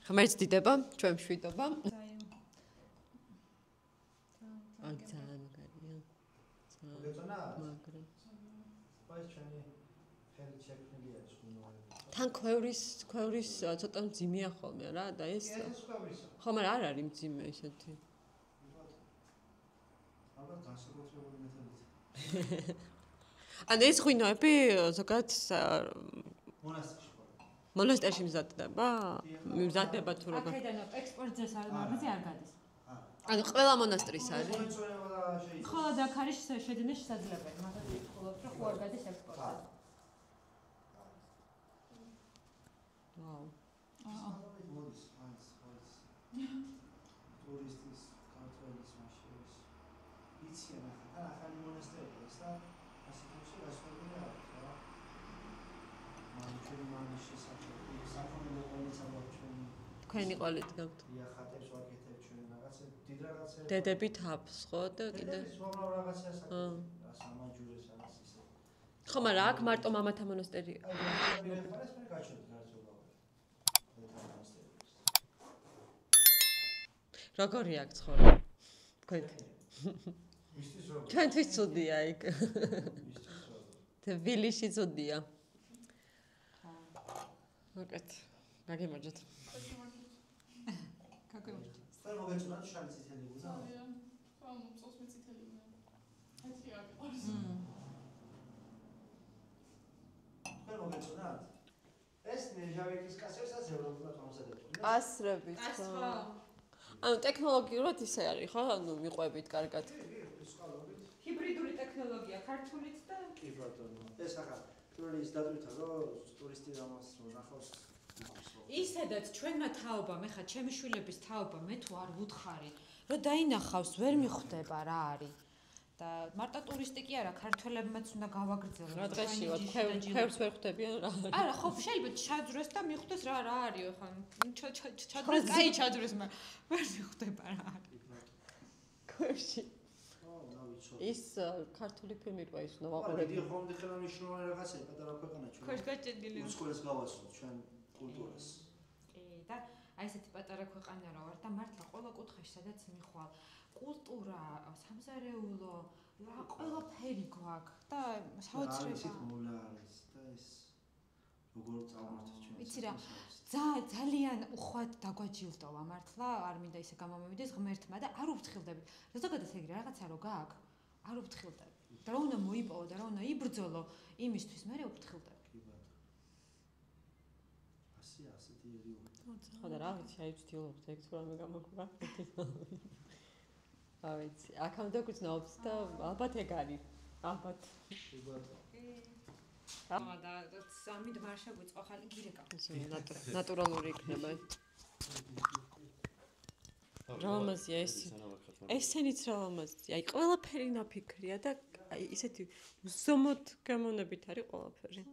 B: ღმერთს დიდება, ჩვენ მშვიდობა. აი ძალიან მაგარია.
F: გეწონა?
B: მაგრამ
F: ეს ჩვენი ხელი შექმნილია ეს
B: თან ქვევრის ცოტა მძიმეა ხოლმე რა და ეს ხო მაგრამ არ არის მძიმე ისეთი
F: ალბათ განსაკუთრებული მეთოდით
B: ანუ ეს ღვინოები ზოგადად მონასტერში მზადდება? მზადდება თუ როგორ?
A: აქედან ექსპორტზე მაგაზე არ გადის.
B: ანუ ყველა მონასტრის არის.
A: ხოლო აქ არის შეძენა შესაძლებელი, მაგრამ ვთქვათ, რომ ხო არ გადის ექსპორტზე.
B: ვაუ.
F: მოდის, არის. ტურისტის ქართველის მაშინ იციან ახლა ახალი მონასტერი ეს და ასეთში გასწორებული არის რა. მან შესაძლებელი საფრთხე პოლიცია ჩვენი
B: თქვენი ყოლით გაქვთ.
F: ხატებს ვაკეთებ ჩვენ რაღაცა დიდ რაღაცა
B: დედები თავს ხო და კიდე
F: უამრავ რაღაცას აკეთებ სამაჯურეს რაღაც ისე
B: ხო მაგრამ აქ მარტო მამათა მონასტერი
F: მე ხარეს მე გაჩვენე გარცობა
B: როგორი აქ ცხოვრება თქვენ
F: მისთვის როგორ
B: ჩვენთვის ცუდია იქ თბილისში ცუდია მოკეთ გაგიმარჯოთ
F: და მოგეწონათ შალი წითელი უზა
D: ხო, მოწოს მე წითელი უნდა. ეს რა არის?
F: და მოგეწონათ ეს ნეჟავიკის კასერსაც ევროპულად ამოსადებთ
B: კასრებით ხო ანუ ტექნოლოგიურად ისე არის ხო ანუ მიყვებით კარგად
A: ჰიბრიდული ტექნოლოგია ქართულით და
F: კი ბატონო ეს ახლა პირველი ის დატვირთა რომ ტურისტი ამას ნახავს
A: ისედაც ჩვენმა თაობამ ეხა ჩემი შვილების თაობა მე თუ არ ვუთხარი რომ დაინახავს ვერ მიხვდება რა არის და მარტო ტურისტი კი არა ქართველებმაც უნდა გავაგრძელოთ
B: რა დღეში ვარ ქვევს ვერ ხვდებიან რა
A: არა ხო შეიძლება ჩაძრეს და მიხვდეს რა არის ხო ჩაძრეს კაი ჩაძრეს მაგრამ ვერ მიხვდება რა არის
B: ქვევში ის ქართული ფილმი როა ის უნდა ვაყურებდი
F: დიდი ხომ დიხელა მნიშვნელოვანი რაღაცა პატარა ქვეყანა ჩვენ
A: ქვეშ გაჭედილი
F: სკოლას გავასწროთ ჩვენ კულტურას
A: კი და აი ესეთი პატარა ქვეყანა რა ვარ და მართლა ყველა კუთხეში სადაც მიხვალ კულტურა სამზარეულო რა ყველაფერი გვაქვს და საოცრება
F: მოვლა არის და ეს როგორ წავმართოთ ჩვენ
A: იცი რა ძალიან უხვად დაგვაჯილდოვა მართლა არ მინდა ისე გამომივიდეს ღმერთმა და არ უფრთხილდებით ზოგადად ეგრე რაღაცა რო გაქვს არ უფრთხილდები და რა უნდა მოიპოვო და რა უნდა იბრძოლო იმისთვის მე უფრთხილდები
F: კი ბატონო ასეთი ელიური
B: ხო და რა ვიცი აი ვცდილობთ ეგ თუ რამე გამოგვიგა რა ვიცი აქამდე გვწნობს და ალბათ ეგ არის ალბათ
F: კი ბატონო
A: და სამი დმარშა გვიწყო ხალი გირეკა
B: ნატურალური იქნება რა ლამაზია ეს. ესენიც რა ლამაზია. აი ყველაფერი ნაფიქრია და აი ისეთი ზომოთ გამონებით არის ყველაფერი.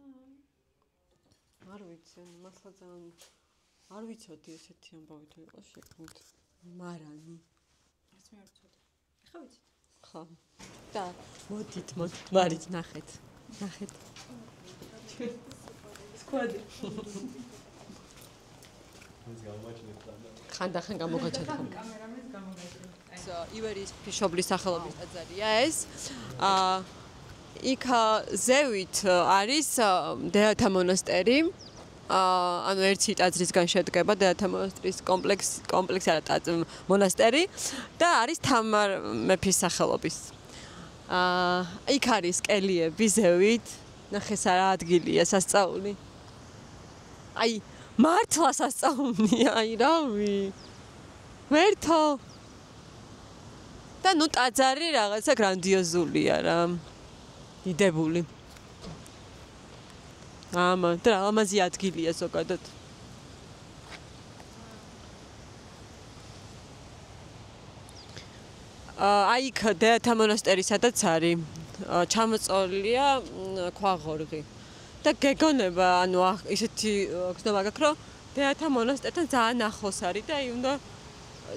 B: არ ვიცი, მართლა ძალიან არ ვიცოდი ესეთი ამბავი თუ იყოს შექმნით. მარანი.
A: რაც მე არ ვიცოდი. ეხა ვიცით.
B: ხო. და მოდით, მარიც ნახეთ. ნახეთ. სკვადი. ხანდახან გამოგაჩერდა.
A: კამერამენს გამოგაჩერდა.
B: ივერიის ღვთისმშობლის სახელობის ტაძარია ეს. იქ ზევით არის დედათა მონასტერი. ანუ ერთი ტაძრისგან შედგება დედათა მონასტრის კომპლექსი არა მონასტერი და არის თამარ მეფის სახელობის. იქ არის კელიები ზევით. ნახეს რა ადგილია სასწაული. აი მართლა სასწაულია, აი რავი. მერთო. და ნუ ტაძარი რაღაცა გრანდიოზულია რა. დიდებული. ამა, და ლამაზი ადგილია ზოგადად. აი იქ დედათა მონასტერი სადაც არის, ჩამოწოლილია ქვაღორღი. და გეგონება, ანუ ისეთი გზნობა გაქვს, რომ დედათა მონასტერთან ძალიან ახლოს არის და აი უნდა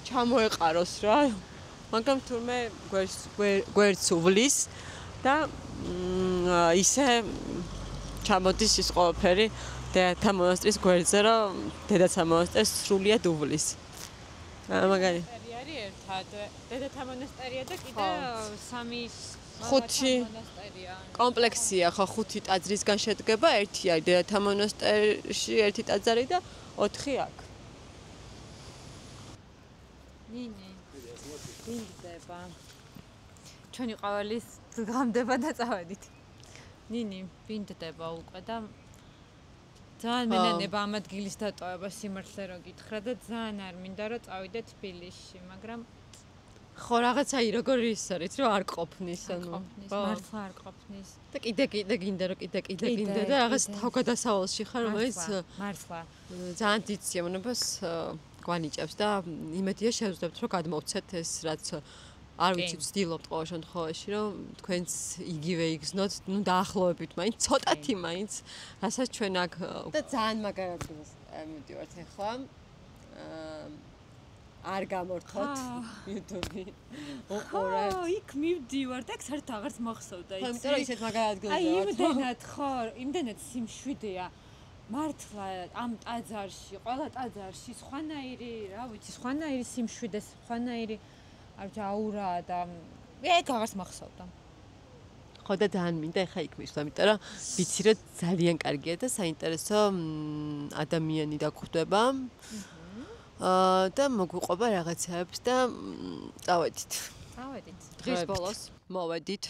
B: ჩამოეყაროს რა. მაგრამ თურმე გვერდს უვლის და ისე ჩამოდის ის ყველაფერი დედათა მონასტრის გვერდზე, რომ დედათა მონასტერს სრულიად უვლის. მაგარი.
A: არის ერთად. დედათა მონასტერია და კიდე
B: 5 კომპლექსია, ხო 5 ტაძრისგან შედგება, ერთი არის დედათა მონასტერში, ერთი ტაძარი და 4 აქ.
A: ნინი. ვინდება. ჩვენი ყოველის გამდება და წავედით. ნინი, ვინდება უკვე და ძალიან მენენება ამ ადგილის დატოვება სიმართლე რო გითხრა და ძალიან არ მინდა რომ წავიდე თბილისში, მაგრამ
B: ხო რაღაცა როგორი ის არის, რომ არ ყოფნის, ანუ
A: მართლა არ ყოფნის.
B: და კიდე გინდა რომ კიდე გინდა და რაღაც თავგადასავალში ხარ, რომელიც
A: მართლა
B: ძალიან დიდ სიამოვნებას გვანიჭებს და იმედია შევძლებთ რომ გადმოვცეთ ეს რაც არ ვიცი ვცდილობთ ყოველ შემთხვევაში რომ თქვენც იგივე იგზნოთ, ნუ დაახლოებით მაინც ცოტათი მაინც რასაც ჩვენ აქ და ძალიან მაგარ ადგილას მივდივართ ახლა არ გამორთოთ YouTube-ი. უყურეთ.
A: იქ მივდივართ, აქ საერთოდ აღარც მახსოვდა
B: იცი. იმიტომ რომ ისეთ მაგარ ადგილზე
A: აი იმდენად ხო, იმდენად სიმშვიდეა. მართლა ამ ტაძარში, ყველა ტაძარში სხვანაირი, რა ვიცი, სხვანაირი სიმშვიდე, სხვანაირი აურა და ეგ აღარც მახსოვდა.
B: ხო და ძალიან მინდა ახლა იქ მისვლა, იმიტომ რომ ვიცი რომ ძალიან კარგია და საინტერესო ადამიანი დაგხვდება. და მოგვიყვება რაღაცებს და წავედით. დღის ბოლოს მოვედით.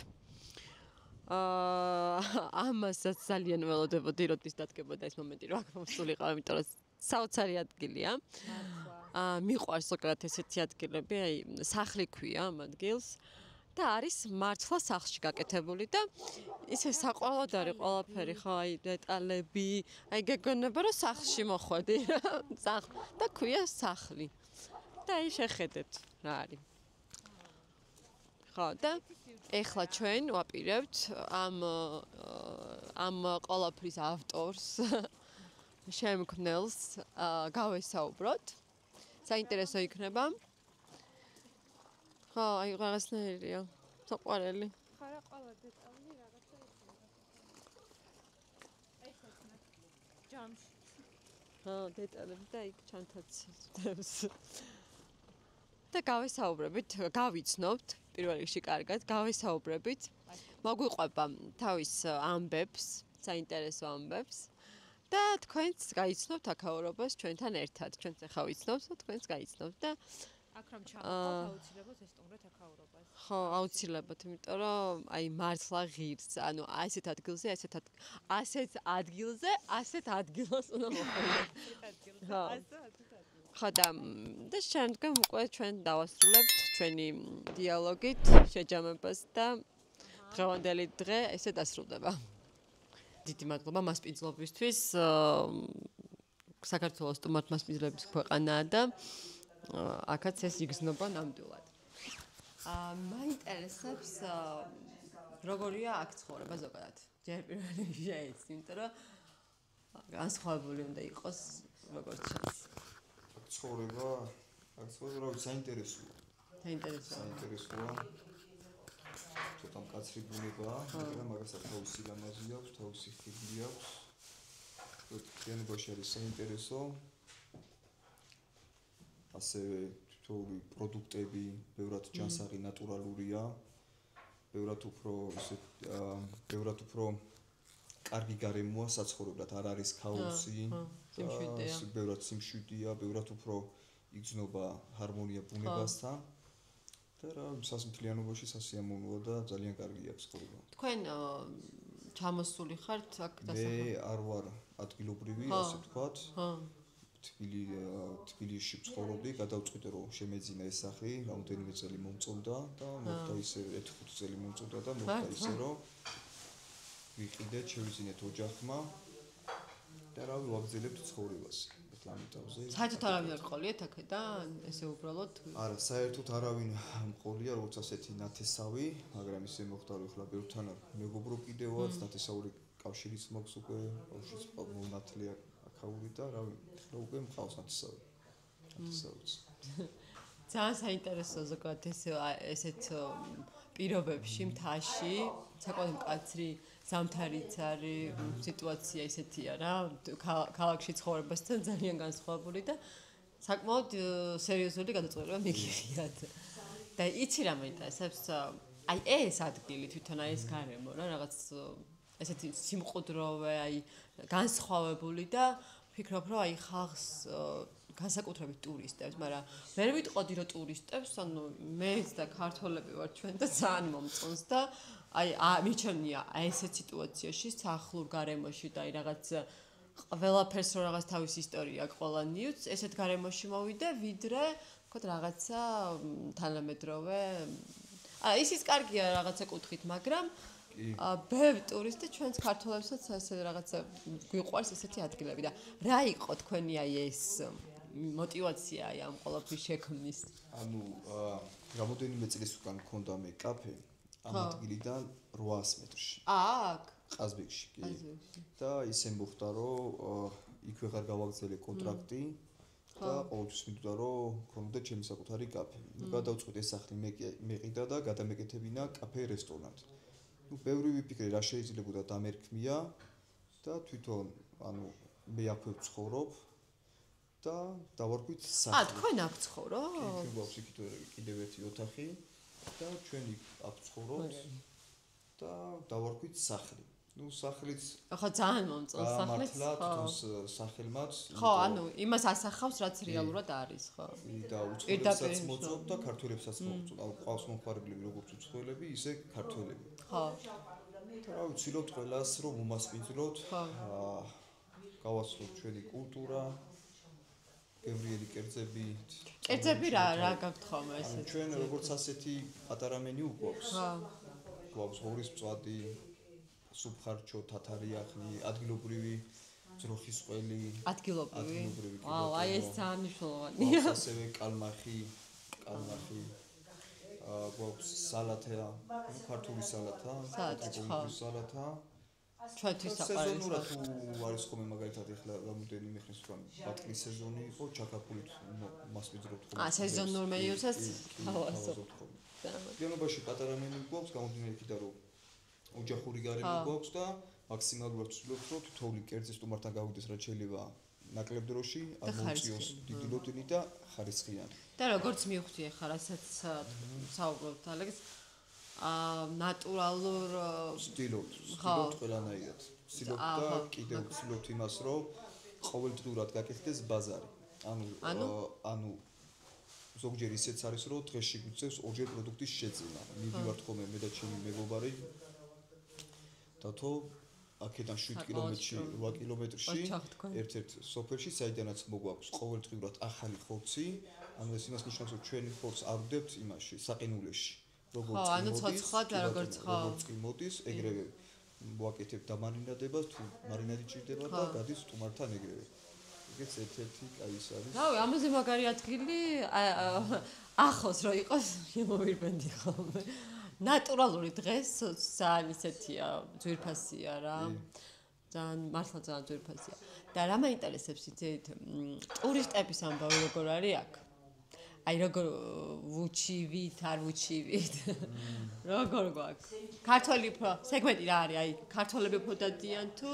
B: ამასაც ძალიან ველოდებოდი, როდის დადგებოდა ეს მომენტი, რომ აქ მომსულიყავ, იმიტომ რომ საოცარი ადგილია. მიყვარს ზოგადად ესეთი ადგილები, აი სახლი ქვია ამ ადგილს და არის მართლა სახლში გაკეთებული და ისე საყვალოდ არის ყველაფერი, ხო, აი დეტალები, აი გეგონება რომ სახლში მოხვედი რა, და ქვია სახლი. და აი შეხედეთ რა არის. ხო, და ეხლა ჩვენ ვაპირებთ ამ ყველაფრის ავტორს შემქმნელს გავესაუბროთ. საინტერესო იქნება. ხო, აი რაღაცნაირია. საყვარელი.
A: ხარა ყველა დეტალი რაღაცა იქნება. აი ხეთნა. ჯამში.
B: ხო, დეტალები და იქ ჩანთაცებს. და გავესაუბრებით, გავიცნობთ პირველ რიგში კარგად, გავესაუბრებით. მოგვიყვება თავის ამბებს, საინტერესო ამბებს. და თქვენც გაიცნობთ აქაურობას ჩვენთან ერთად. ჩვენც ახლა ვიცნობთ და თქვენც გაიცნობთ და
A: აქ რომ ჩამოყავთ აუცილებლად ესტუმრეთ აქაურობას.
B: ხო, აუცილებლად, იმიტომ რომ აი მართლა ღირს, ანუ ასეთ ადგილზე, ასეთ ადგილას უნდა მოხვიდეთ. ხო. ხო და შემდგომ უკვე ჩვენ დავასრულებთ ჩვენი დიალოგით, შეჯამებას და დღევანდელი დღე ესე დასრულდება. დიდი მადლობა მასპინძლობისთვის. საქართველოს სტუმართმასპინძლების ქვეყანაა და აქაც ეს იგრძნობა ნამდვილად. მაინტერესებს როგორია აქ ცხოვრება ზოგადად. ჯერ პირველ რიგში ეს, იმიტომ რომ განსხვავებული უნდა იყოს როგორც ჩანს.
G: აქ ცხოვრება რა ვიცი საინტერესოა. საინტერესოა. ცოტა მკაცრი ბუნებაა, მაგრამ მაგასაც თავისი ლამაზი აქვს, თავისი ხიბლი აქვს. თვითონებაში არის საინტერესო. ასევე თითოეული პროდუქტები, ბევრად ჯანსაღი ნატურალურია. ბევრად უფრო კარგი გარემოა საცხოვრებლად, არ არის ქაოსი. ბევრად სიმშვიდეა, ბევრად უფრო იგრძნობა ჰარმონია ბუნებასთან. და რა სასმთლიანობაში სასიამოვნოა და ძალიან კარგი აქვს ცხოვრება.
B: თქვენ ჩამოსული ხართ აქ
G: დასახლებად? მე არ ვარ ადგილობრივი, ასე ვთქვათ. თბილისში ვცხოვრობდი, გადავწყვიტე რომ შემეძინა ეს სახლი, რამდენიმე წელი მომწონდა და მოხდა ისე 1-5 წელი მომწონდა და მოხდა ისე რომ ვიყიდეთ, შევიძინეთ ოჯახმა და რა ვაგრძელებთ ცხოვრებას. ამიტომზე
B: საერთოდ არავინ არ ყოლიათ აქედან ესე უბრალოდ
G: არა საერთოდ არავინ მყოლია როგორც ასეთი ნათესავი მაგრამ ისე მოხდა რომ ხლა ბევრთან მეგობრო კიდევაც ნათესაური კავშირიც მაქვს უკვე ბავშვის მონათლი აქაური და რავი ხლა უკვე მყავს ნათესავიც
B: ძალიან საინტერესო ზოგადად ესეთ პირობებში მთაში საკმაოდ მკაცრი ზამთარიც არის სიტუაცია ისეთია რა ქალაქში ცხოვრებასთან ძალიან განსხვავებული და საკმაოდ სერიოზული გადაწყვეტილება მიგიღიათ და იცი რა მაინტერესებს აი ეს ადგილი თვითონ აი ეს გარემო რა რაღაც ესეთი სიმყუდროვე აი განსხვავებული და ვფიქრობ რომ აი ხალხს განსაკუთრებით ტურისტებს, მაგრამ ვერ ვიტყოდი რომ ტურისტებს, ანუ მეც და ქართველები ვარ ჩვენ და ძალიან მომწონს და აი მიჩვენია აი ესეთ სიტუაციაში სახლურ გარემოში და აი რაღაც ყველაფერს რო რაღაც თავის ისტორია აქვს ყველა ნიუც ესეთ გარემოში მოვიდე ვიდრე ვთქვათ რაღაცა თანამედროვე ისიც კარგია რაღაცა კუთხით მაგრამ ბევრი ტურისტი ჩვენს ქართველებსაც ესე რაღაცა გვიყვარს ესეთი ადგილები და რა იყო თქვენი აი ეს мотивация აი ამ ყველაფრის შექმნის
G: ანუ რამოდენიმე წლის უკან მქონდა მე კაფე ამ ადგილიდან 800 მეტრში.
B: აქ?
G: ყაზბეგში, კი. და ისე მოხდა, რომ იქ ვეღარ გავაგზავნე კონტრაქტი და ყოველთვის მინდოდა, რომ მქონოდა ჩემი საკუთარი კაფე. გადავწყვიტე სახლი მეყიდა და გადამეკეთებინა კაფე რესტორნად. ბევრი ვიფიქრე, რა შეიძლებოდა დამერქმია და თვითონ, ანუ მე აქ ვცხოვრობ და დავარქვით სახლი.
B: თქვენ აქ ცხოვრობთ?
G: ჩვენ გვაქვს იქ კიდევ ერთი ოთახი. და ჩვენი აქ ცხოვრობთ და დავარქვით სახლი. ნუ სახლიც
B: ახლა ძალიან მომწონს სახლიც.
G: მართლა სახელმაც.
B: ხო, ანუ იმას ასახავს, რაც რეალურად არის, ხო.
G: და უცხოელებსაც მოწონთ და ქართველებსაც მოწონთ. ანუ ყავს მომხმარებლები როგორც უცხოელები, ისე ქართველები.
B: ხო.
G: რა ვიცილობთ ყველას რომ მომასპინძლოთ. გავაცნოთ ჩვენი კულტურა. გევრიელი კერძები.
B: კერძები რა გაქვთ ხოლმე ესეთი?
G: ჩვენ როგორც ასეთი პატარა მენიუ გვაქვს. გვაქვს ღორის მწვადი, სუფხარჩო, თათარიახი, ადგილობრივი ძროხის ყველი.
B: ადგილობრივი. ვაუ, აი ეს ძალიან მნიშვნელოვანია.
G: გვაქვს ასევე კალმახი. გვაქვს სალათა, ქართული სალათა, ტრიპოლიტის სალათა.
B: ჩვენთვის საყარელი
G: თუ არის ხოლმე მაგალითად ეხლა რამოდენიმე ხნის უკან ბატკნის სეზონი იყო, ჩაკაპულით მასპინძლობთ ხოლმე.
B: სეზონურ მენიუსაც თავაზობთ.
G: გენობაში პატარა მენიუ გვაქვს, გამომდინარე იქიდან რომ ოჯახური გარემო გვაქვს და მაქსიმალურად ვცდილობთ რომ თითოეული კერძის სტუმართან გავიდეს რაც შეიძლება ნაკლებ დროში, არ მოუწიოს დიდი ლოტინი და ხარისხიანი.
B: და როგორც მივხვდი ახლა რასაც საუბრობთ ალექს ნატურალურ
G: ვცდილობთ ყველანაირად. ვცდილობთ და კიდევ ვცდილობთ იმას, რომ ყოველდღიურად გაკეთდეს ბაზარი. ანუ ზოგჯერ ისეც არის, რომ დღეში გვიწევს ორჯერ პროდუქტის შეძენა. მივიდივართ ხოლმე მე და ჩემი მეგობარი. დათო აქედან 7 კილომეტრში, 8 კილომეტრში ერთ-ერთ სოფელში, საიდანაც მოგვაქვს ყოველდღიურად ახალი ხორცი. ანუ ეს იმას ნიშნავს, რომ ჩვენი ხორცს არ ვდებთ იმაში, საყინულეში. როგორც კი მოდის, ეგრევე ვაკეთებ დამარინადებას, თუ მარინადი ჭირდება და გადის სტუმართან ეგრევე. ეგეც ერთ-ერთი კაი ის არის.
B: რავი, ამაზე მაგარი ადგილი ახლოს რო იყოს, შემოვირბენდი ხოლმე. ნატურალური დღეს ძალიან ისეთია, ძვირფასია რა. ძალიან მართლა ძალიან ძვირფასია. და რა მაინტერესებს იცით, ტურისტების ამბავი როგორ არის აქ? აი როგორ ვუჩივით, არ ვუჩივით. როგორ გვაქვს? ქართველი სეგმენტი რა არის? აი ქართველები უფრო დადიან თუ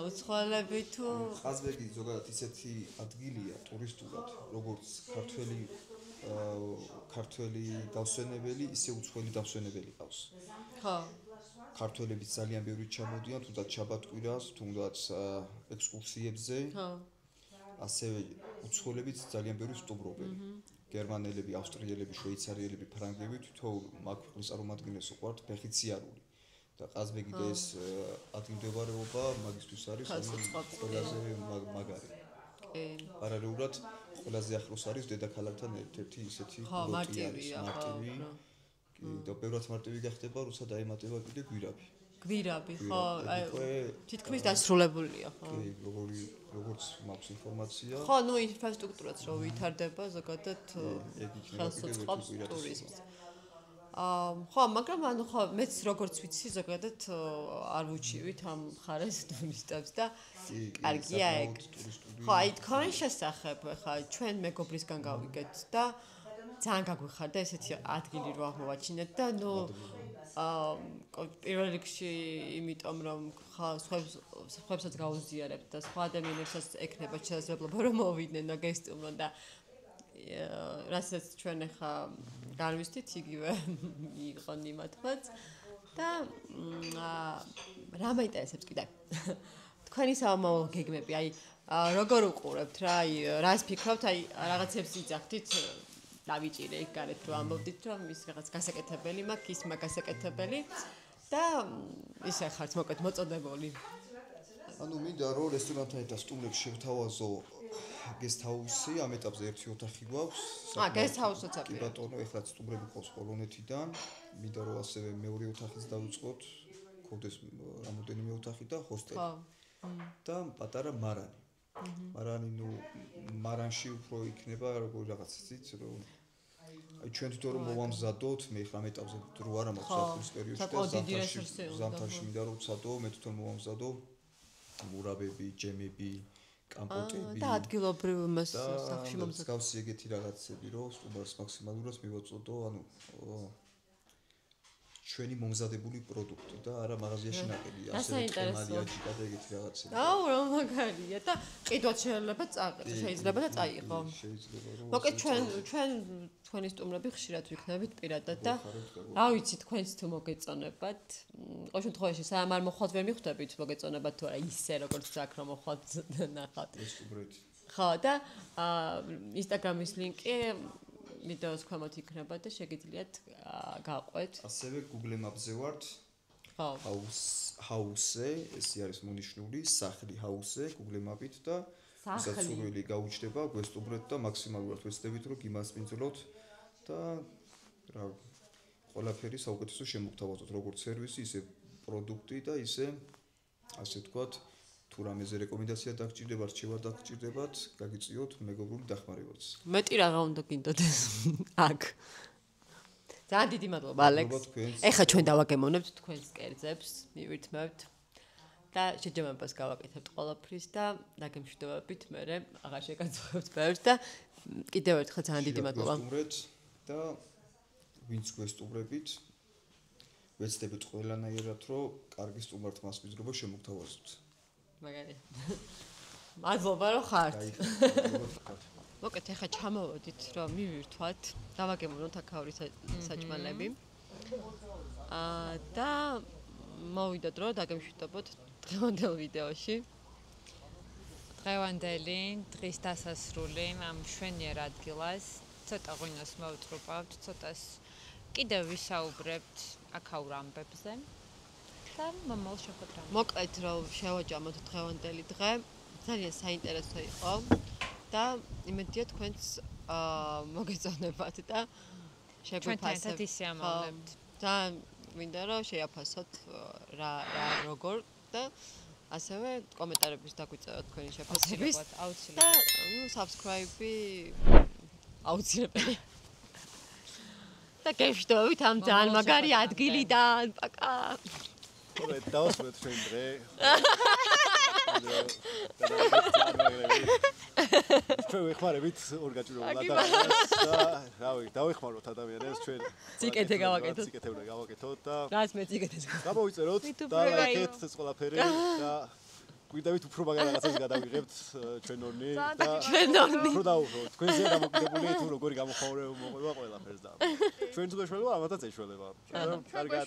B: უცხოელები თუ
G: ყაზბეგი ზოგადად ისეთი ადგილია ტურისტულად, როგორც ქართველი დავსვენებელი, ისე უცხოელი დავსვენებელი ყავს.
B: ხო.
G: ქართველებიც ძალიან ბევრი ჩამოდიან, თუნდაც შაბათ-კვირას, თუნდაც ექსკურსიებზე.
B: ხო.
G: ასევე უცხოელებიც ძალიან ბევრი სტუმრობენ. გერმანელები, ავსტრიელები, შვეიცარიელები, ფრანგები თვითონ მაგ ქვეყნის წარმომადგენლებს უყვართ ფეხიციარული. და ყაზბეგი და ეს ადგილმდებარეობა მაგისთვის არის ყველაზე მაგარი.
B: კი.
G: პარალელურად ყველაზე ახლოს არის დედაქალაქთან ერთ-ერთი ისეთი
B: მარტივი.
G: კი, და ბევრად მარტივი გახდება, როცა დაემატება კიდე
B: გვირაბი, ხო, აი თითქმის დასრულებულია, ხო.
G: კი, როგორც მაქვს ინფორმაცია.
B: ხო, ნუ ინფრასტრუქტურაც რო ვითარდება, ზოგადად ხელს უწყობს ტურიზმს. ხო, მაგრამ ანუ ხო, მეც როგორც ვიცი, ზოგადად არ ვუჩივით ამ ხარეს ტურისტებს და კარგია ეგ. ხო, აი თქვენ შესახებ, ხა ჩვენ მეგობრისგან გავიგეთ და ძალიან გაგვიხარდა ესეთი ადგილი რო აღმოვაჩინეთ და ნუ პირველ რიგში იმიტომ რომ სხვებსაც გაუზიარებთ და სხვა ადამიანებსაც ექნება შესაძლებლობა რომ მოვიდნენ და გესტუმრონ და რასაც ჩვენ ახლა განვისთით იგივე იყო იმათაც და რა მაინტერესებს კიდე თქვენი სამომავლო გეგმები აი როგორ უყურებთ რა აი რას ფიქრობთ აი რაღაცებს იძახდით დავიჭირე იქ გარეთ რომ ამბობდით რომ ის რაღაც გასაკეთებელი მაქვს ის მაგასაკეთებელი და ისე ხართ მოკლედ მოწოდებული
G: ანუ მინდა რომ რესტორანთან ერთად სტუმრებს შევთავაზო გესტჰაუსი ამ ეტაპზე ერთი ოთახი გვაქვს
B: გესტჰაუსიც აქვს
G: კი ბატონო ეხლა სტუმრები ყავს პოლონეთიდან მინდა რომ ასევე მეორე ოთახიც დავიწყოთ გქონდეს რამოდენიმე ოთახი და ჰოსტელი და პატარა მარანი ნუ მარანში უფრო იქნება როგორი რაღაც იცით რომ აი ჩვენ თვითონ რომ მოვამზადოთ მე ხა მეტავზე დრო არ მაქვს საფულის პერიოდში და ზამთარში მინდა რომ ვცადო მე თვითონ მოვამზადო მურაბები, ჯემები, კამპოტები
B: და ადგილობრივ სახლში მომზადო.
G: გავსი ეგეთი რაღაცები რომ სტუმარს მაქსიმალურად მივაწოდო, ანუ ჩვენი მომზადებული პროდუქტი და არა მაღაზიაში ნაკელი, ასე თემალია ჯიკა და ეგეთი რაღაცები.
B: აუ რა მაგარია და კიდევ შეიძლება და წაიღო. მოკლედ ჩვენი სტუმრები ხშირად ვიქნებით პირადად და რა ვიცი თქვენც თუ მოგეწონებათ. ყოველ შემთხვევაში სამ არ მოხვალთ ვერ მიხვდებით მოგეწონებათ თუ არა ისე როგორც აქ რომ მოხვალთ ნახავთ. ხო და ინსტაგრამის ლინკი ვიდეოს ქვემოთ იქნება და შეგიძლიათ გაყვეთ.
G: ასევე Google Maps-ზე ვართ.
B: ხო.
G: ჰაუსე, ეს არის მონიშნული სახლი ჰაუსე Google Map-ით და სასურველი გაუჩნდება, გვესტუმრეთ და მაქსიმალურად ვეცდებით რომ გიმასპინძლოთ და რა ყველაფერი საუკეთესო შემოგთავაზოთ, როგორც სერვისი, ისე პროდუქტი და ისე ასე ვთქვათ, თუ რამეზე რეკომენდაცია დაგჭირდება, რჩევა დაგჭირდებათ, გაგიწიოთ მეგობრული დახმარებაც.
B: მეტი რაღა უნდა გინდოდეს აქ. ძალიან დიდი მადლობა ალექს. ეხლა ჩვენ დავაგემოვნებთ თქვენს კერძებს, მივირთმევთ და შეჯამებას გავაკეთებთ ყველაფრის და დაგემშვიდობებით მე აღარ შეგაძღებთ ბევრს და კიდევ ერთხელ ძალიან დიდი მადლობა.
G: და ვინც გვესტუმრებით ვეცდებით ყველანაირად რომ კარგი სტუმართ მასპინძლობა შემოგთავაზოთ.
B: მაგარია. მადლობა რომ ხართ. მოკეთ ახლა ჩამოვოდით რომ მივირთვათ, დავაგემოვნოთ აქაური საჭმელები. და მოვიდოთ რომ დაგემშვიდობოთ დღევანდელ ვიდეოში.
A: დღევანდელი დღის დასასრული ამ მშვენიერ ადგილას ცოტა ღვინოს მოვუტრუპავთ, ცოტას კიდევ ვისაუბრებთ აქაურ ამბებზე და მომავალ შეხვედრამდე.
B: მოკლედ რომ შევაჯამოთ დღევანდელი დღე, ძალიან საინტერესო იყო და იმედია თქვენც მოგეწონებათ და
A: შეგვიფასებთ ისე ამოვლებთ.
B: ძალიან მინდა რომ შეაფასოთ რა როგორ და ასევე კომენტარების დაგვიწევათ თქვენი შეფასებების და
A: აუცილებლად.
B: subscribe-ი აუცილებელი. და გეშდობით ამ ძალიან მაგარი ადგილიდან. პაკა.
E: ხომ დავასრულეთ ჩვენ დღე. ჩვენ ვიხმარებით ორგაჭირებულ ადამიანებს და რავი, დავიხმაროთ ადამიანებს ჩვენ.
B: ციკეთე გავაკეთოთ.
E: ციკეთე უნდა გავაკეთოთ და
B: რაც მე ციკეთეს.
E: გამოვიწეროთ და ლაიქეთ ეს ყველაფერი და გვიდავით უფრო მაგარ რაღაცას გადავიღებთ ჩვენ ორნი და
B: ჩვენ ორნი.
E: უფრო დავუხოთ. თქვენზე გამოყიდებული თუ როგორი გამოხმაურება მოყვება ყველაფერს და ჩვენც გვეშველება ამათაც ეშველება. კარგად.